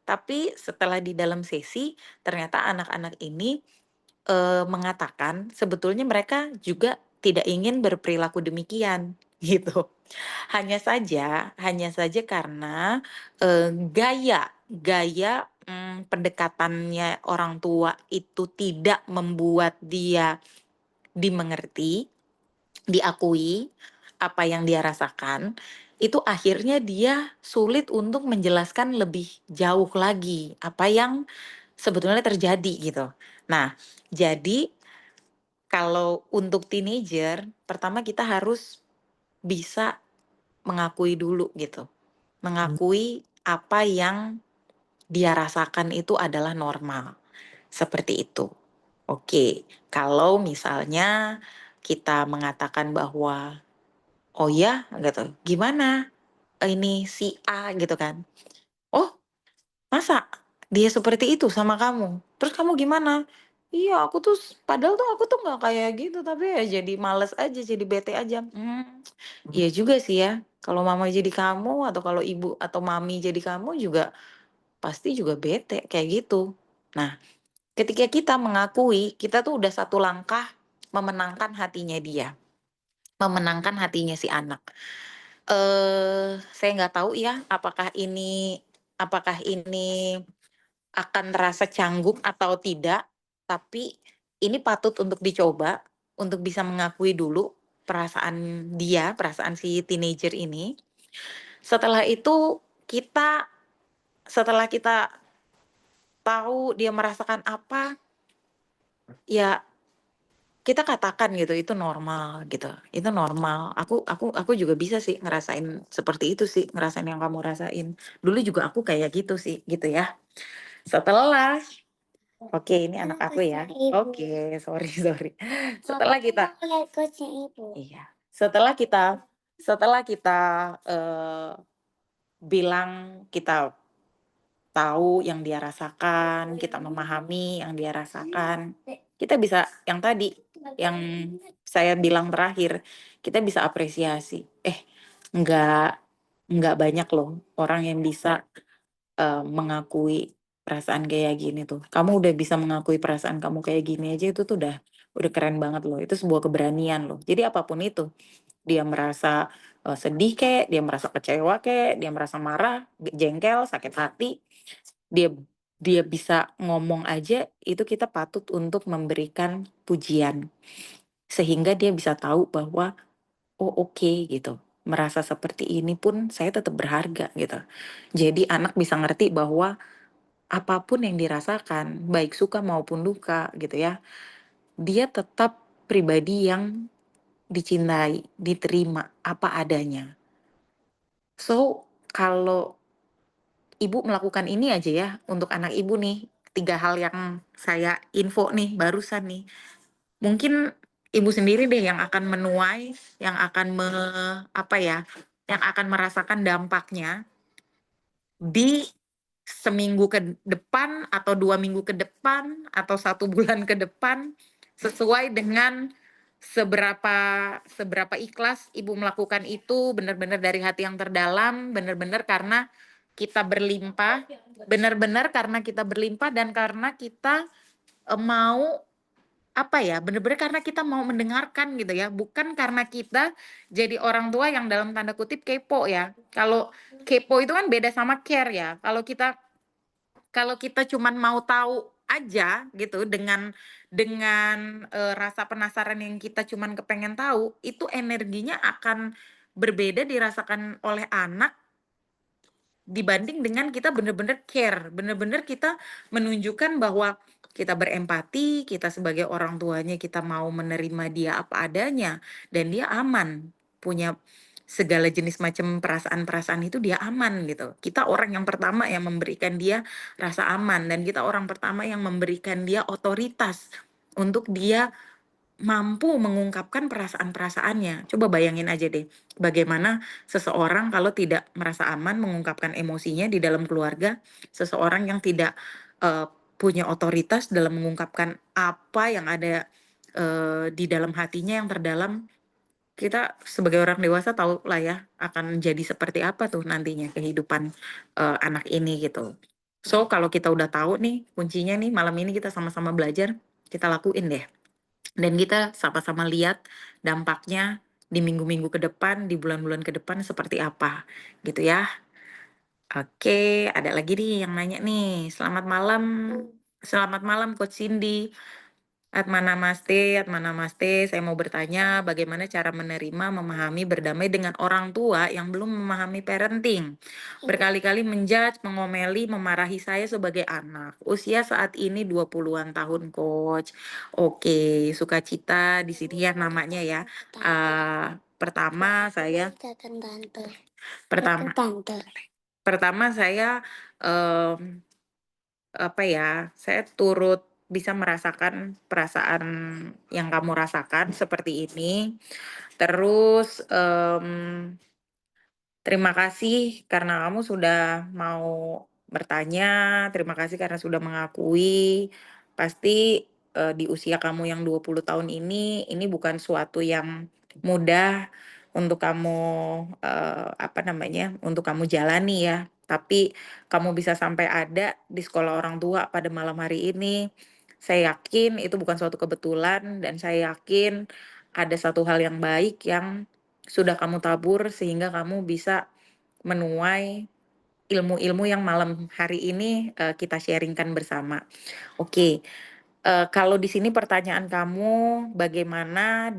Tapi setelah di dalam sesi, ternyata anak-anak ini, mengatakan sebetulnya mereka juga tidak ingin berperilaku demikian, gitu. Hanya saja karena, gaya gaya, pendekatannya orang tua itu tidak membuat dia dimengerti, diakui apa yang dia rasakan, itu akhirnya dia sulit untuk menjelaskan lebih jauh lagi apa yang sebetulnya terjadi gitu. Nah, jadi kalau untuk teenager, pertama kita harus bisa mengakui dulu gitu. Mengakui apa yang dia rasakan itu adalah normal, seperti itu. Oke, kalau misalnya kita mengatakan bahwa, "Oh ya?" Gitu, "Gimana ini si A?" Gitu kan. "Oh, masa dia seperti itu sama kamu? Terus kamu gimana?" "Iya, aku tuh padahal tuh aku tuh nggak kayak gitu, tapi ya jadi males aja, jadi bete aja." Iya juga sih ya, kalau mama jadi kamu atau kalau ibu atau mami jadi kamu juga pasti juga bete, kayak gitu. Nah, ketika kita mengakui, kita tuh udah satu langkah memenangkan hatinya dia, memenangkan hatinya si anak. Saya nggak tahu ya apakah ini akan terasa canggung atau tidak, tapi ini patut untuk dicoba, untuk bisa mengakui dulu perasaan dia, perasaan si teenager ini. Setelah itu kita setelah kita tahu dia merasakan apa, ya kita katakan gitu, itu normal gitu, itu normal. Aku juga bisa sih ngerasain seperti itu sih, ngerasain yang kamu rasain. Dulu juga aku kayak gitu sih, gitu ya. Setelah oke ini anak aku ya. Oke, sorry sorry. Setelah kita iya, setelah kita, bilang kita tahu yang dia rasakan, kita memahami yang dia rasakan. Kita bisa yang tadi, yang saya bilang terakhir, kita bisa apresiasi, enggak enggak banyak loh orang yang bisa, mengakui perasaan kayak gini tuh. Kamu udah bisa mengakui perasaan kamu kayak gini aja itu tuh udah keren banget loh, itu sebuah keberanian loh. Jadi apapun itu, dia merasa, sedih kek, dia merasa kecewa kek, dia merasa marah, jengkel, sakit hati, dia dia bisa ngomong aja, itu kita patut untuk memberikan pujian. Sehingga dia bisa tahu bahwa, "Oh oke," gitu, "merasa seperti ini pun saya tetap berharga," gitu. Jadi anak bisa ngerti bahwa apapun yang dirasakan, baik suka maupun duka gitu ya, dia tetap pribadi yang dicintai, diterima apa adanya. So, kalau ibu melakukan ini aja ya untuk anak ibu nih, 3 hal yang saya info nih barusan nih, mungkin ibu sendiri deh yang akan menuai, yang akan apa ya, yang akan merasakan dampaknya di seminggu ke depan atau 2 minggu ke depan atau 1 bulan ke depan, sesuai dengan seberapa seberapa ikhlas ibu melakukan itu benar-benar dari hati yang terdalam, benar-benar karena kita berlimpah, benar-benar karena kita berlimpah dan karena kita, mau apa ya, bener-bener karena kita mau mendengarkan gitu ya, bukan karena kita jadi orang tua yang dalam tanda kutip "kepo" ya. Kalau kepo itu kan beda sama care ya. Kalau kita cuman mau tahu aja gitu dengan rasa penasaran yang kita cuman kepengen tahu, itu energinya akan berbeda dirasakan oleh anak dibanding dengan kita bener-bener care, bener-bener kita menunjukkan bahwa kita berempati, kita sebagai orang tuanya kita mau menerima dia apa adanya, dan dia aman, punya segala jenis macam perasaan-perasaan itu dia aman gitu. Kita orang yang pertama yang memberikan dia rasa aman dan kita orang pertama yang memberikan dia otoritas untuk dia mampu mengungkapkan perasaan-perasaannya. Coba bayangin aja deh, bagaimana seseorang kalau tidak merasa aman mengungkapkan emosinya di dalam keluarga, seseorang yang tidak, eee, punya otoritas dalam mengungkapkan apa yang ada, di dalam hatinya yang terdalam, kita sebagai orang dewasa tahu lah ya, akan jadi seperti apa tuh nantinya kehidupan, anak ini gitu. So, kalau kita udah tahu nih kuncinya nih, malam ini kita sama-sama belajar, kita lakuin deh. Dan kita sama-sama lihat dampaknya di minggu-minggu ke depan, di bulan-bulan ke depan seperti apa, gitu ya. Oke, ada lagi nih yang nanya nih, selamat malam Coach Cindy. Atma namaste, saya mau bertanya bagaimana cara menerima, memahami, berdamai dengan orang tua yang belum memahami parenting. Berkali-kali menjudge, mengomeli, memarahi saya sebagai anak. Usia saat ini 20-an tahun, Coach. Oke, sukacita di sini ya namanya ya. Pertama saya pertama pertama saya, mmm apa ya, saya turut bisa merasakan perasaan yang kamu rasakan seperti ini. Terus, terima kasih karena kamu sudah mau bertanya, terima kasih karena sudah mengakui. Pasti, di usia kamu yang 20 tahun ini bukan suatu yang mudah untuk kamu, apa namanya, untuk kamu jalani ya. Tapi kamu bisa sampai ada di sekolah orang tua pada malam hari ini, saya yakin itu bukan suatu kebetulan dan saya yakin ada satu hal yang baik yang sudah kamu tabur sehingga kamu bisa menuai ilmu-ilmu yang malam hari ini, kita sharing-kan bersama. Oke, kalau di sini pertanyaan kamu bagaimana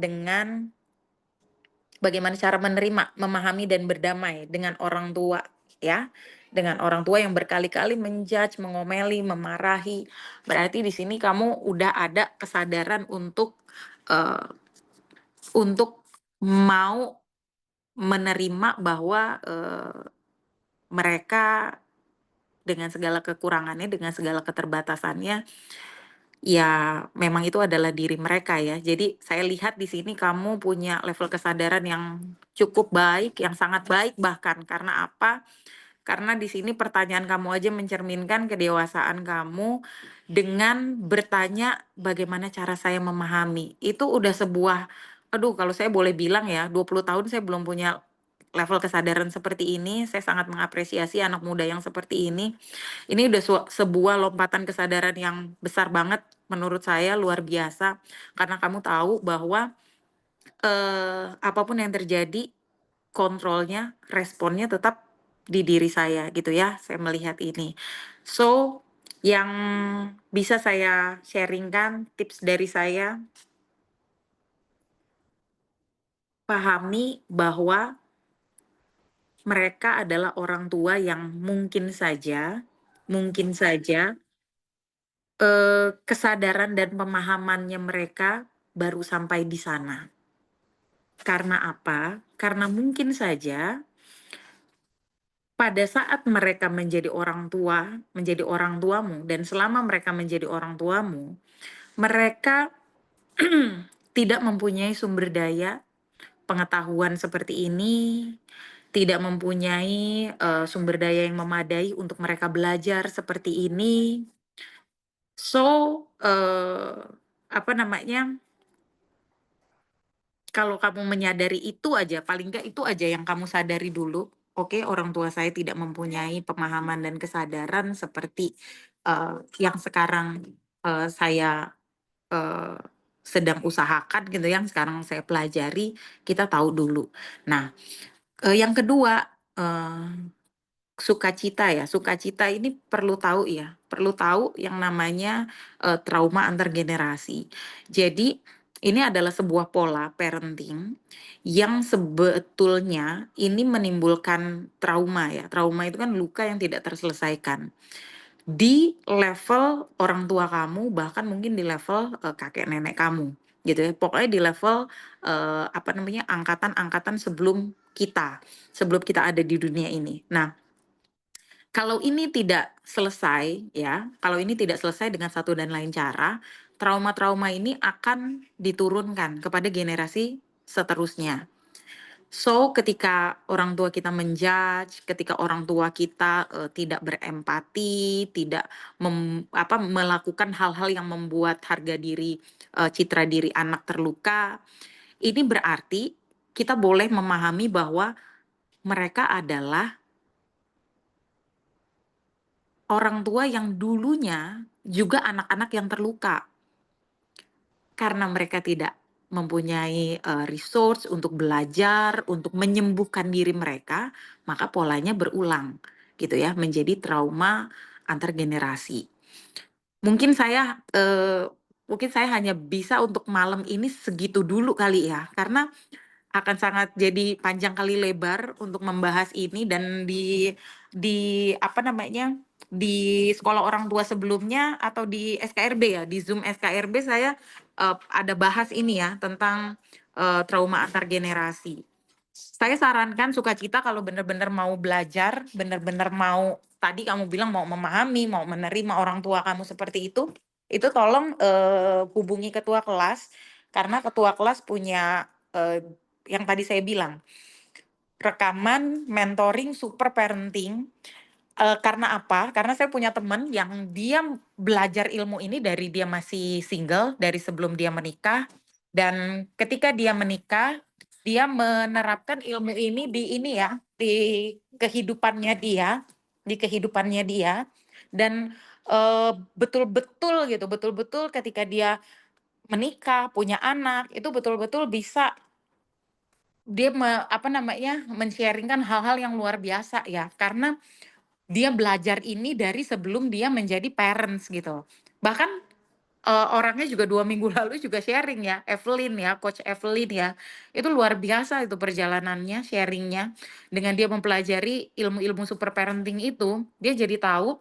cara menerima, memahami, dan berdamai dengan orang tua ya, dengan orang tua yang berkali-kali menjudge, mengomeli, memarahi. Berarti di sini kamu udah ada kesadaran untuk mau menerima bahwa, mereka dengan segala kekurangannya, dengan segala keterbatasannya, ya memang itu adalah diri mereka ya. Jadi saya lihat di sini kamu punya level kesadaran yang cukup baik, yang sangat baik bahkan. Karena apa? Karena di sini pertanyaan kamu aja mencerminkan kedewasaan kamu dengan bertanya, "Bagaimana cara saya memahami?" Itu udah sebuah aduh kalau saya boleh bilang ya, 20 tahun saya belum punya level kesadaran seperti ini, saya sangat mengapresiasi anak muda yang seperti ini. Ini udah sebuah lompatan kesadaran yang besar banget menurut saya, luar biasa. Karena kamu tahu bahwa, apa yang terjadi, kontrolnya, responnya tetap di diri saya gitu ya, saya melihat ini. So, yang bisa saya sharing-kan tips dari saya, pahami bahwa mereka adalah orang tua yang mungkin saja kesadaran dan pemahamannya mereka baru sampai di sana. Karena apa? Karena mungkin saja pada saat mereka menjadi orang tua, menjadi orang tuamu, dan selama mereka menjadi orang tuamu, mereka tidak mempunyai sumber daya pengetahuan seperti ini, tidak mempunyai sumber daya yang memadai untuk mereka belajar seperti ini. So, apa namanya? Kalau kamu menyadari itu aja, paling nggak itu aja yang kamu sadari dulu. Oke, orang tua saya tidak mempunyai pemahaman dan kesadaran seperti yang sekarang saya eh, sedang usahakan gitu, yang sekarang saya pelajari. Kita tahu dulu. Nah, yang kedua, sukacita ya. Sukacita ini perlu tahu ya, perlu tahu yang namanya trauma antar generasi. Jadi ini adalah sebuah pola parenting yang sebetulnya ini menimbulkan trauma ya. Trauma itu kan luka yang tidak terselesaikan di level orang tua kamu, bahkan mungkin di level kakek nenek kamu gitu ya. Pokoknya di level apa namanya, angkatan-angkatan sebelum kita ada di dunia ini. Nah, kalau ini tidak selesai ya, kalau ini tidak selesai dengan satu dan lain cara, trauma-trauma ini akan diturunkan kepada generasi seterusnya. So, ketika orang tua kita menjudge, ketika orang tua kita tidak berempati, tidak melakukan hal-hal yang membuat harga diri, citra diri anak terluka, ini berarti kita boleh memahami bahwa mereka adalah orang tua yang dulunya juga anak-anak yang terluka. Karena mereka tidak mempunyai resource untuk belajar, untuk menyembuhkan diri mereka, maka polanya berulang gitu ya, menjadi trauma antar generasi. Mungkin saya hanya bisa untuk malam ini segitu dulu kali ya, karena akan sangat jadi panjang kali lebar untuk membahas ini, dan di apa namanya, di sekolah orang tua sebelumnya atau di SKRB ya, di Zoom SKRB saya ada bahas ini ya tentang trauma antar generasi. Saya sarankan sukacita kalau benar-benar mau belajar, benar-benar mau, tadi kamu bilang mau memahami, mau menerima orang tua kamu seperti itu tolong hubungi ketua kelas, karena ketua kelas punya yang tadi saya bilang, rekaman mentoring super parenting. Karena apa? Karena saya punya teman yang dia belajar ilmu ini dari dia masih single, dari sebelum dia menikah, dan ketika dia menikah, dia menerapkan ilmu ini di kehidupannya dia, dan betul-betul gitu, betul-betul ketika dia menikah, punya anak, itu betul-betul bisa dia men-sharing-kan hal-hal yang luar biasa ya, karena dia belajar ini dari sebelum dia menjadi parents gitu. Bahkan, orangnya juga 2 minggu lalu juga sharing ya, Evelyn ya, coach Evelyn ya. Itu luar biasa itu perjalanannya, sharing-nya. Dengan dia mempelajari ilmu-ilmu super parenting itu, dia jadi tahu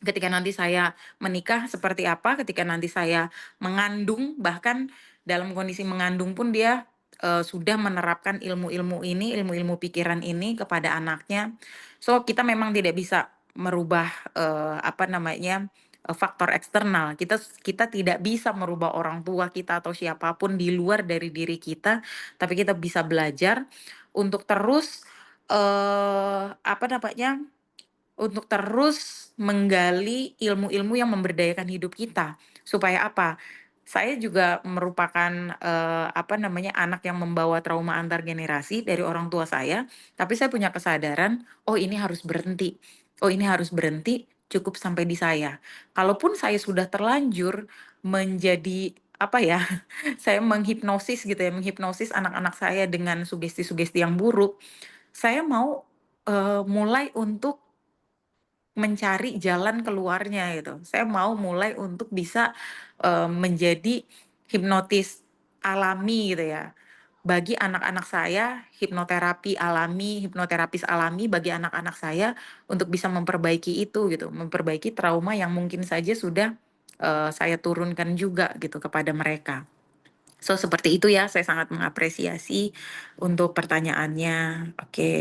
ketika nanti saya menikah seperti apa, ketika nanti saya mengandung, bahkan dalam kondisi mengandung pun dia sudah menerapkan ilmu-ilmu ini, ilmu-ilmu pikiran ini kepada anaknya. So, kita memang tidak bisa merubah faktor eksternal. Kita tidak bisa merubah orang tua kita atau siapapun di luar dari diri kita, tapi kita bisa belajar untuk terus apa namanya, untuk terus menggali ilmu-ilmu yang memberdayakan hidup kita. Supaya apa? Saya juga merupakan, anak yang membawa trauma antar generasi dari orang tua saya, tapi saya punya kesadaran, "Oh ini harus berhenti, oh ini harus berhenti, cukup sampai di saya." Kalaupun saya sudah terlanjur menjadi, saya menghipnosis gitu ya, menghipnosis anak-anak saya dengan sugesti-sugesti yang buruk, saya mau, mulai untuk mencari jalan keluarnya gitu. Saya mau mulai untuk bisa, menjadi hipnotis alami gitu ya. Bagi anak-anak saya, hipnoterapi alami, hipnoterapis alami bagi anak-anak saya untuk bisa memperbaiki itu gitu, memperbaiki trauma yang mungkin saja sudah saya turunkan juga gitu kepada mereka. So, seperti itu ya, saya sangat mengapresiasi untuk pertanyaannya. Oke.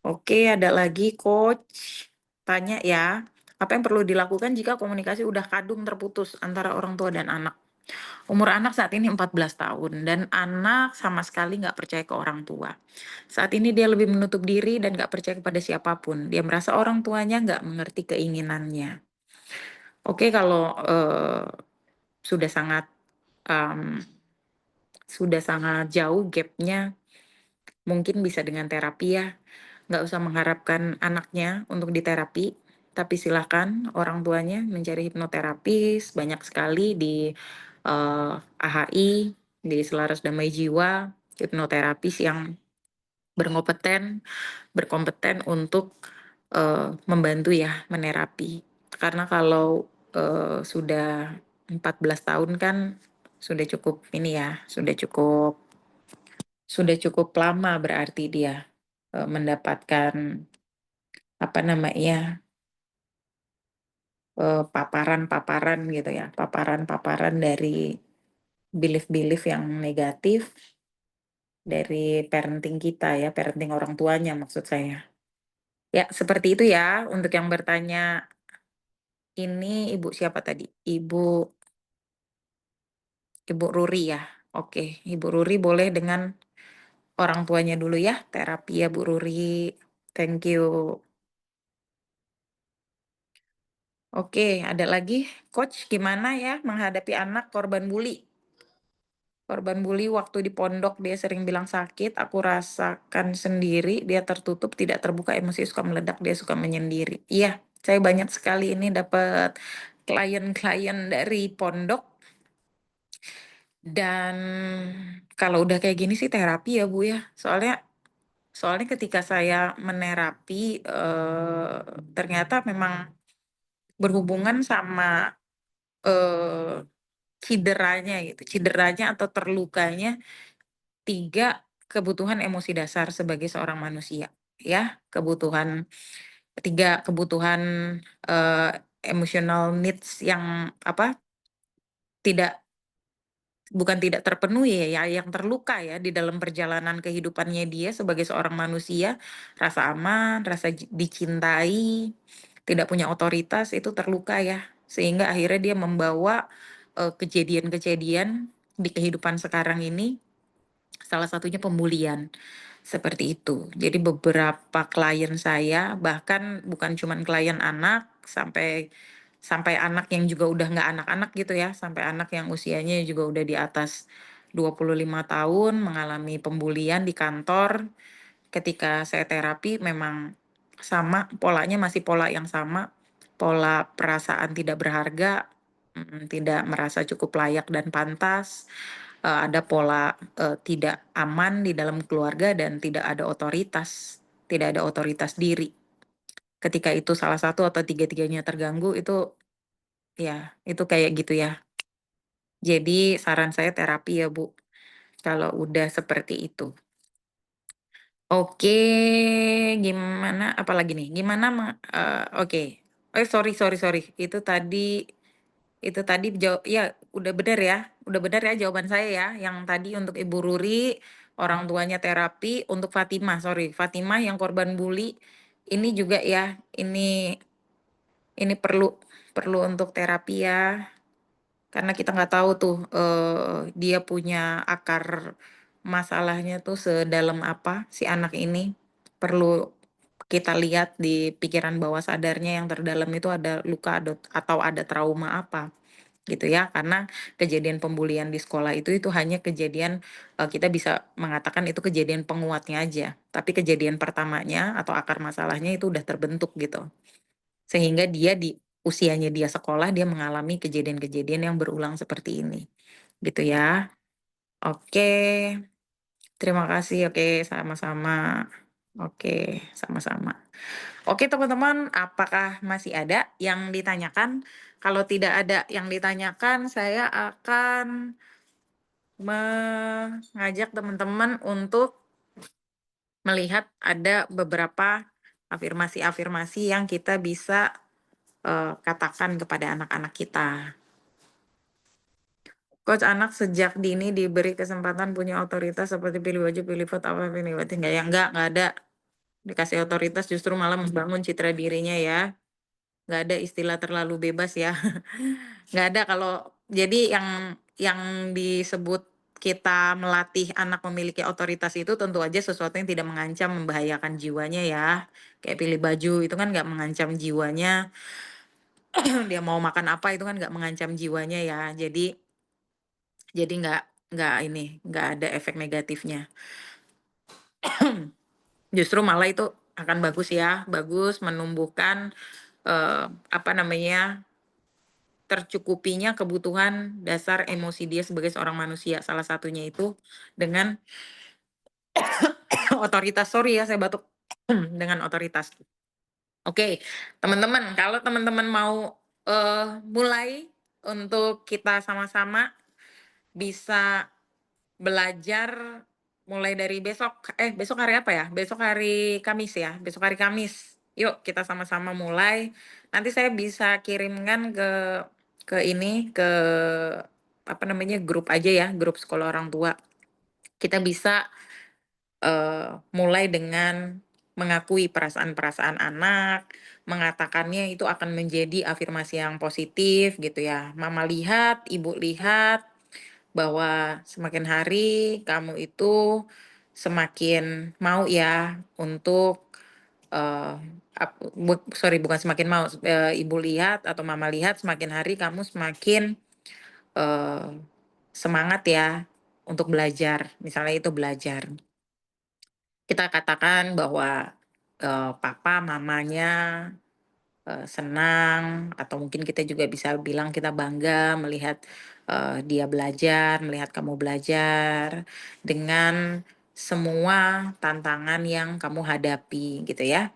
Oke, ada lagi coach, tanya ya, apa yang perlu dilakukan jika komunikasi udah kadung terputus antara orang tua dan anak? Umur anak saat ini 14 tahun dan anak sama sekali nggak percaya ke orang tua. Saat ini dia lebih menutup diri dan nggak percaya kepada siapapun. Dia merasa orang tuanya nggak mengerti keinginannya. Oke, kalau, sudah sangat, mmm, sudah sangat jauh gapnya, mungkin bisa dengan terapi ya. Nggak usah mengharapkan anaknya untuk diterapi, tapi silakan orang tuanya mencari hipnoterapis, banyak sekali di, AHI, di Selaras Damai Jiwa, hipnoterapis yang berkompeten berkompeten untuk, membantu ya menerapi. Karena kalau, sudah 14 tahun kan sudah cukup ini ya, sudah cukup lama berarti dia, mendapatkan apa namanya, paparan-paparan gitu ya, paparan-paparan dari belief-belief yang negatif dari parenting kita ya, parenting orang tuanya maksud saya. Ya seperti itu ya untuk yang bertanya ini Ibu siapa tadi? Ibu Ruri ya? Oke, Ibu Ruri boleh dengan orang tuanya dulu ya, terapi ya Bu Ruri. Thank you. Oke, ada lagi? Coach gimana ya menghadapi anak korban bully? Korban bully waktu di pondok dia sering bilang sakit, aku rasakan sendiri, dia tertutup, tidak terbuka, emosi suka meledak, dia suka menyendiri. Iya, saya banyak sekali ini dapat klien-klien dari pondok dan kalau udah kayak gini sih terapi ya, Bu, ya. Soalnya soalnya ketika saya menerapi, ternyata memang berhubungan sama, eee, cederanya gitu, cederanya atau terlukanya 3 kebutuhan emosi dasar sebagai seorang manusia, ya. 3 kebutuhan, eee, emotional needs yang apa, tidak bukan tidak terpenuhi ya, yang terluka ya di dalam perjalanan kehidupannya dia sebagai seorang manusia, rasa aman, rasa dicintai, tidak punya otoritas itu terluka ya. Sehingga akhirnya dia membawa, kejadian-kejadian di kehidupan sekarang ini, salah satunya pembulian, seperti itu. Jadi beberapa klien saya, bahkan bukan cuman klien anak, sampai sampai anak yang juga udah nggak anak-anak gitu ya, sampai anak yang usianya juga udah di atas 25 tahun mengalami pembulian di kantor. Ketika saya terapi memang sama, polanya masih pola yang sama, pola perasaan tidak berharga, tidak merasa cukup layak dan pantas, ada pola, tidak aman di dalam keluarga dan tidak ada otoritas diri. Ketika itu salah satu atau tiga-tiganya terganggu itu ya, itu kayak gitu ya. Jadi saran saya terapi ya, Bu, kalau udah seperti itu. Oke, gimana apalagi nih, gimana oke. Sorry sorry sorry, itu tadi ya, udah benar ya jawaban saya ya, yang tadi untuk Ibu Ruri, orang tuanya terapi, untuk Fatimah, sorry, Fatimah yang korban bully, ini juga ya, ini perlu perlu untuk terapi ya. Karena kita nggak tahu tuh, dia punya akar masalahnya tuh sedalam apa si anak ini. Perlu kita lihat di pikiran bawah sadarnya yang terdalam itu ada luka atau ada trauma apa, gitu ya. Karena kejadian pembulian di sekolah itu hanya kejadian, kita bisa mengatakan itu kejadian penguatnya aja, tapi kejadian pertamanya atau akar masalahnya itu udah terbentuk gitu. Sehingga dia di usianya dia sekolah, dia mengalami kejadian-kejadian yang berulang seperti ini, gitu ya. Oke, terima kasih, oke, sama-sama. Oke, sama-sama. Oke, teman-teman, apakah masih ada yang ditanyakan? Kalau tidak ada yang ditanyakan, saya akan mengajak teman-teman untuk melihat ada beberapa afirmasi-afirmasi yang kita bisa katakan kepada anak-anak kita. Coach, anak sejak dini diberi kesempatan punya otoritas seperti pilih baju, pilih foto, apa pilih batin, nggak ya? Nggak ada. Dikasih otoritas justru malah membangun citra dirinya ya. Nggak ada istilah terlalu bebas ya. Nggak ada kalau jadi yang disebut kita melatih anak memiliki otoritas itu tentu aja sesuatu yang tidak mengancam, membahayakan jiwanya ya. Kayak pilih baju itu kan nggak mengancam jiwanya. Dia mau makan apa itu kan nggak mengancam jiwanya ya. Jadi nggak ada efek negatifnya. Justru malah itu akan bagus ya, bagus menumbuhkan apa namanya, tercukupinya kebutuhan dasar emosi dia sebagai seorang manusia. Salah satunya itu dengan otoritas. Sorry ya, saya batuk. Dengan otoritas. Oke, teman-teman, kalau teman-teman mau mulai untuk kita sama-sama bisa belajar mulai dari besok hari apa ya? Besok hari Kamis ya, besok hari Kamis. Yuk kita sama-sama mulai. Nanti saya bisa kirimkan ke ini, ke apa namanya, grup aja ya, grup sekolah orang tua. Kita bisa mulai dengan mengakui perasaan-perasaan anak, mengatakannya itu akan menjadi afirmasi yang positif gitu ya. Mama lihat, ibu lihat bahwa semakin hari kamu itu semakin mau ya untuk eh sorry, bukan semakin mau, ibu lihat atau mama lihat semakin hari kamu semakin eh, semangat ya untuk belajar, misalnya itu belajar. Kita katakan bahwa papa, mamanya senang, atau mungkin kita juga bisa bilang kita bangga melihat dia belajar, melihat kamu belajar dengan semua tantangan yang kamu hadapi gitu ya.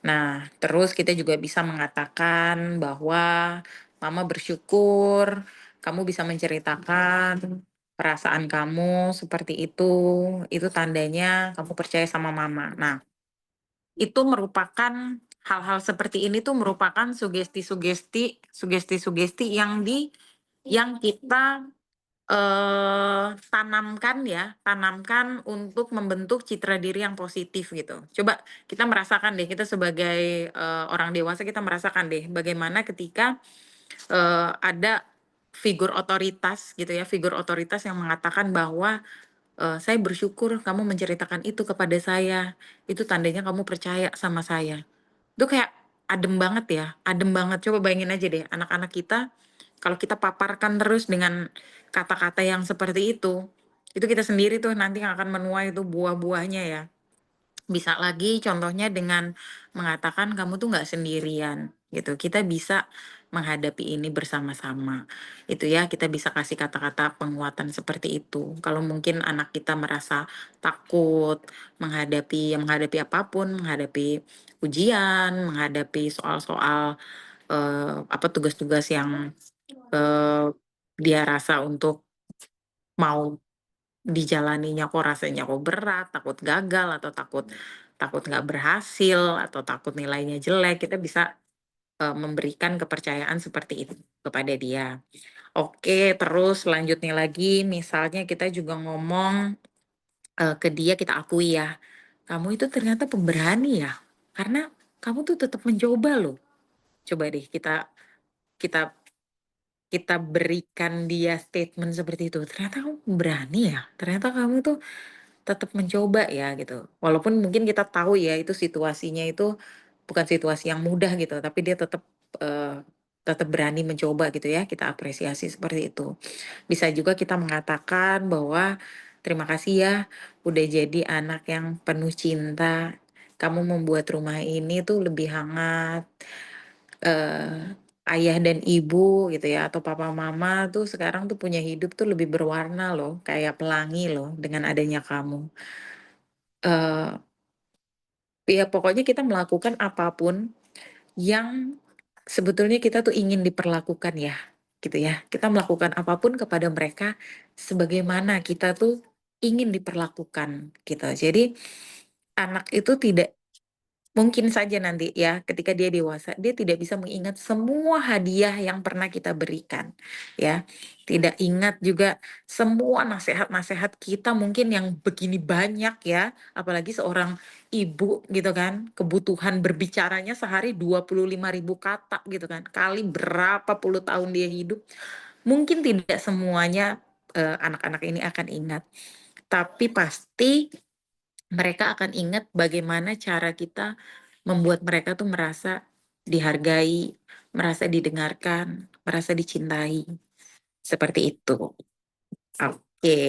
Nah, terus kita juga bisa mengatakan bahwa mama bersyukur kamu bisa menceritakan perasaan kamu seperti itu tandanya kamu percaya sama mama. Nah, itu merupakan hal-hal seperti ini tuh merupakan sugesti-sugesti yang kita tanamkan untuk membentuk citra diri yang positif gitu. Coba kita merasakan deh, kita sebagai orang dewasa kita merasakan deh bagaimana ketika ada figur otoritas gitu ya, figur otoritas yang mengatakan bahwa "Saya bersyukur kamu menceritakan itu kepada saya, itu tandanya kamu percaya sama saya." Itu kayak adem banget ya, adem banget. Coba bayangin aja deh anak-anak kita, kalau kita paparkan terus dengan kata-kata yang seperti itu kita sendiri tuh nanti yang akan menuai itu buah-buahnya ya. Bisa lagi contohnya dengan mengatakan kamu tuh nggak sendirian gitu. Kita bisa menghadapi ini bersama-sama. Itu ya, kita bisa kasih kata-kata penguatan seperti itu. Kalau mungkin anak kita merasa takut menghadapi apapun, menghadapi ujian, menghadapi soal-soal apa tugas-tugas yang eh, dia rasa untuk mau dijalaninya kok rasanya kok berat, takut gagal atau takut takut nggak berhasil atau takut nilainya jelek, kita bisa memberikan kepercayaan seperti itu kepada dia. Oke, terus selanjutnya lagi misalnya kita juga ngomong ke dia, kita akui ya, "Kamu itu ternyata pemberani ya, karena kamu tuh tetap mencoba loh." Coba deh kita kita berikan dia statement seperti itu, "Ternyata kamu berani ya, ternyata kamu tuh tetap mencoba ya," gitu. Walaupun mungkin kita tahu ya itu situasinya itu bukan situasi yang mudah gitu, tapi dia tetap berani mencoba gitu ya, kita apresiasi seperti itu. Bisa juga kita mengatakan bahwa, "Terima kasih ya udah jadi anak yang penuh cinta, kamu membuat rumah ini tuh lebih hangat." Ayah dan ibu gitu ya atau papa mama tuh sekarang tuh punya hidup tuh lebih berwarna loh, kayak pelangi loh dengan adanya kamu. Eee, ya pokoknya kita melakukan apapun yang sebetulnya kita tuh ingin diperlakukan ya, gitu ya. Kita melakukan apapun kepada mereka sebagaimana kita tuh ingin diperlakukan gitu. Jadi anak itu tidak Mungkin saja nanti ya, ketika dia dewasa, dia tidak bisa mengingat semua hadiah yang pernah kita berikan, ya. Tidak ingat juga semua nasehat-nasehat kita mungkin yang begini banyak ya, apalagi seorang ibu gitu kan, kebutuhan berbicaranya sehari 25.000 kata gitu kan, kali berapa puluh tahun dia hidup, mungkin tidak semuanya, anak-anak ini akan ingat. Tapi pasti mereka akan ingat bagaimana cara kita membuat mereka tuh merasa dihargai, merasa didengarkan, merasa dicintai, seperti itu. Oke,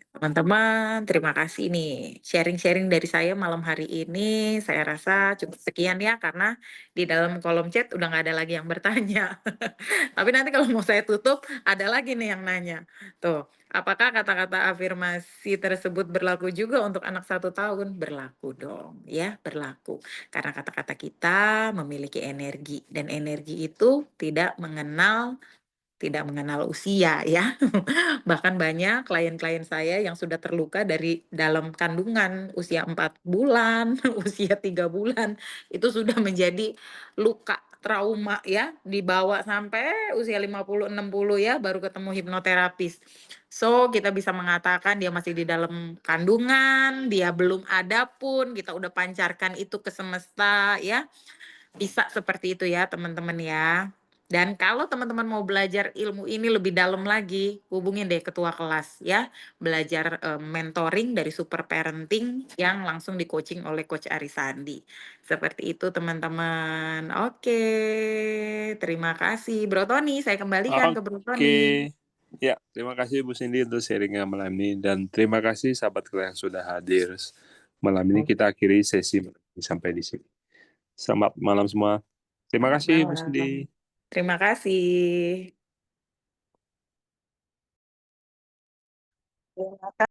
teman-teman, terima kasih nih sharing-sharing dari saya malam hari ini. Saya rasa cukup sekian ya, karena di dalam kolom chat udah nggak ada lagi yang bertanya. Tapi nanti kalau mau saya tutup, ada lagi nih yang nanya. Tuh, apakah kata-kata afirmasi tersebut berlaku juga untuk anak 1 tahun? Berlaku dong, ya, berlaku. Karena kata-kata kita memiliki energi, dan energi itu tidak mengenal usia ya. Bahkan banyak klien-klien saya yang sudah terluka dari dalam kandungan, usia 4 bulan, usia 3 bulan, itu sudah menjadi luka trauma ya, dibawa sampai usia 50, 60 ya, baru ketemu hipnoterapis. So, kita bisa mengatakan dia masih di dalam kandungan, dia belum ada pun, kita udah pancarkan itu ke semesta ya. Bisa seperti itu ya teman-teman ya. Dan kalau teman-teman mau belajar ilmu ini lebih dalam lagi, hubungin deh ketua kelas ya. Belajar mentoring dari super parenting yang langsung di-coaching oleh Coach Arisandi. Seperti itu teman-teman. Oke, terima kasih. Bro Tony, saya kembalikan ke Bro Oke, Tony. ya terima kasih Bu Cindy untuk sharingnya malam ini, dan terima kasih sahabat yang sudah hadir malam ini. Kita akhiri sesi sampai di sini. Selamat malam semua. Terima kasih Bu Malam. Cindy. Terima kasih. Terima kasih.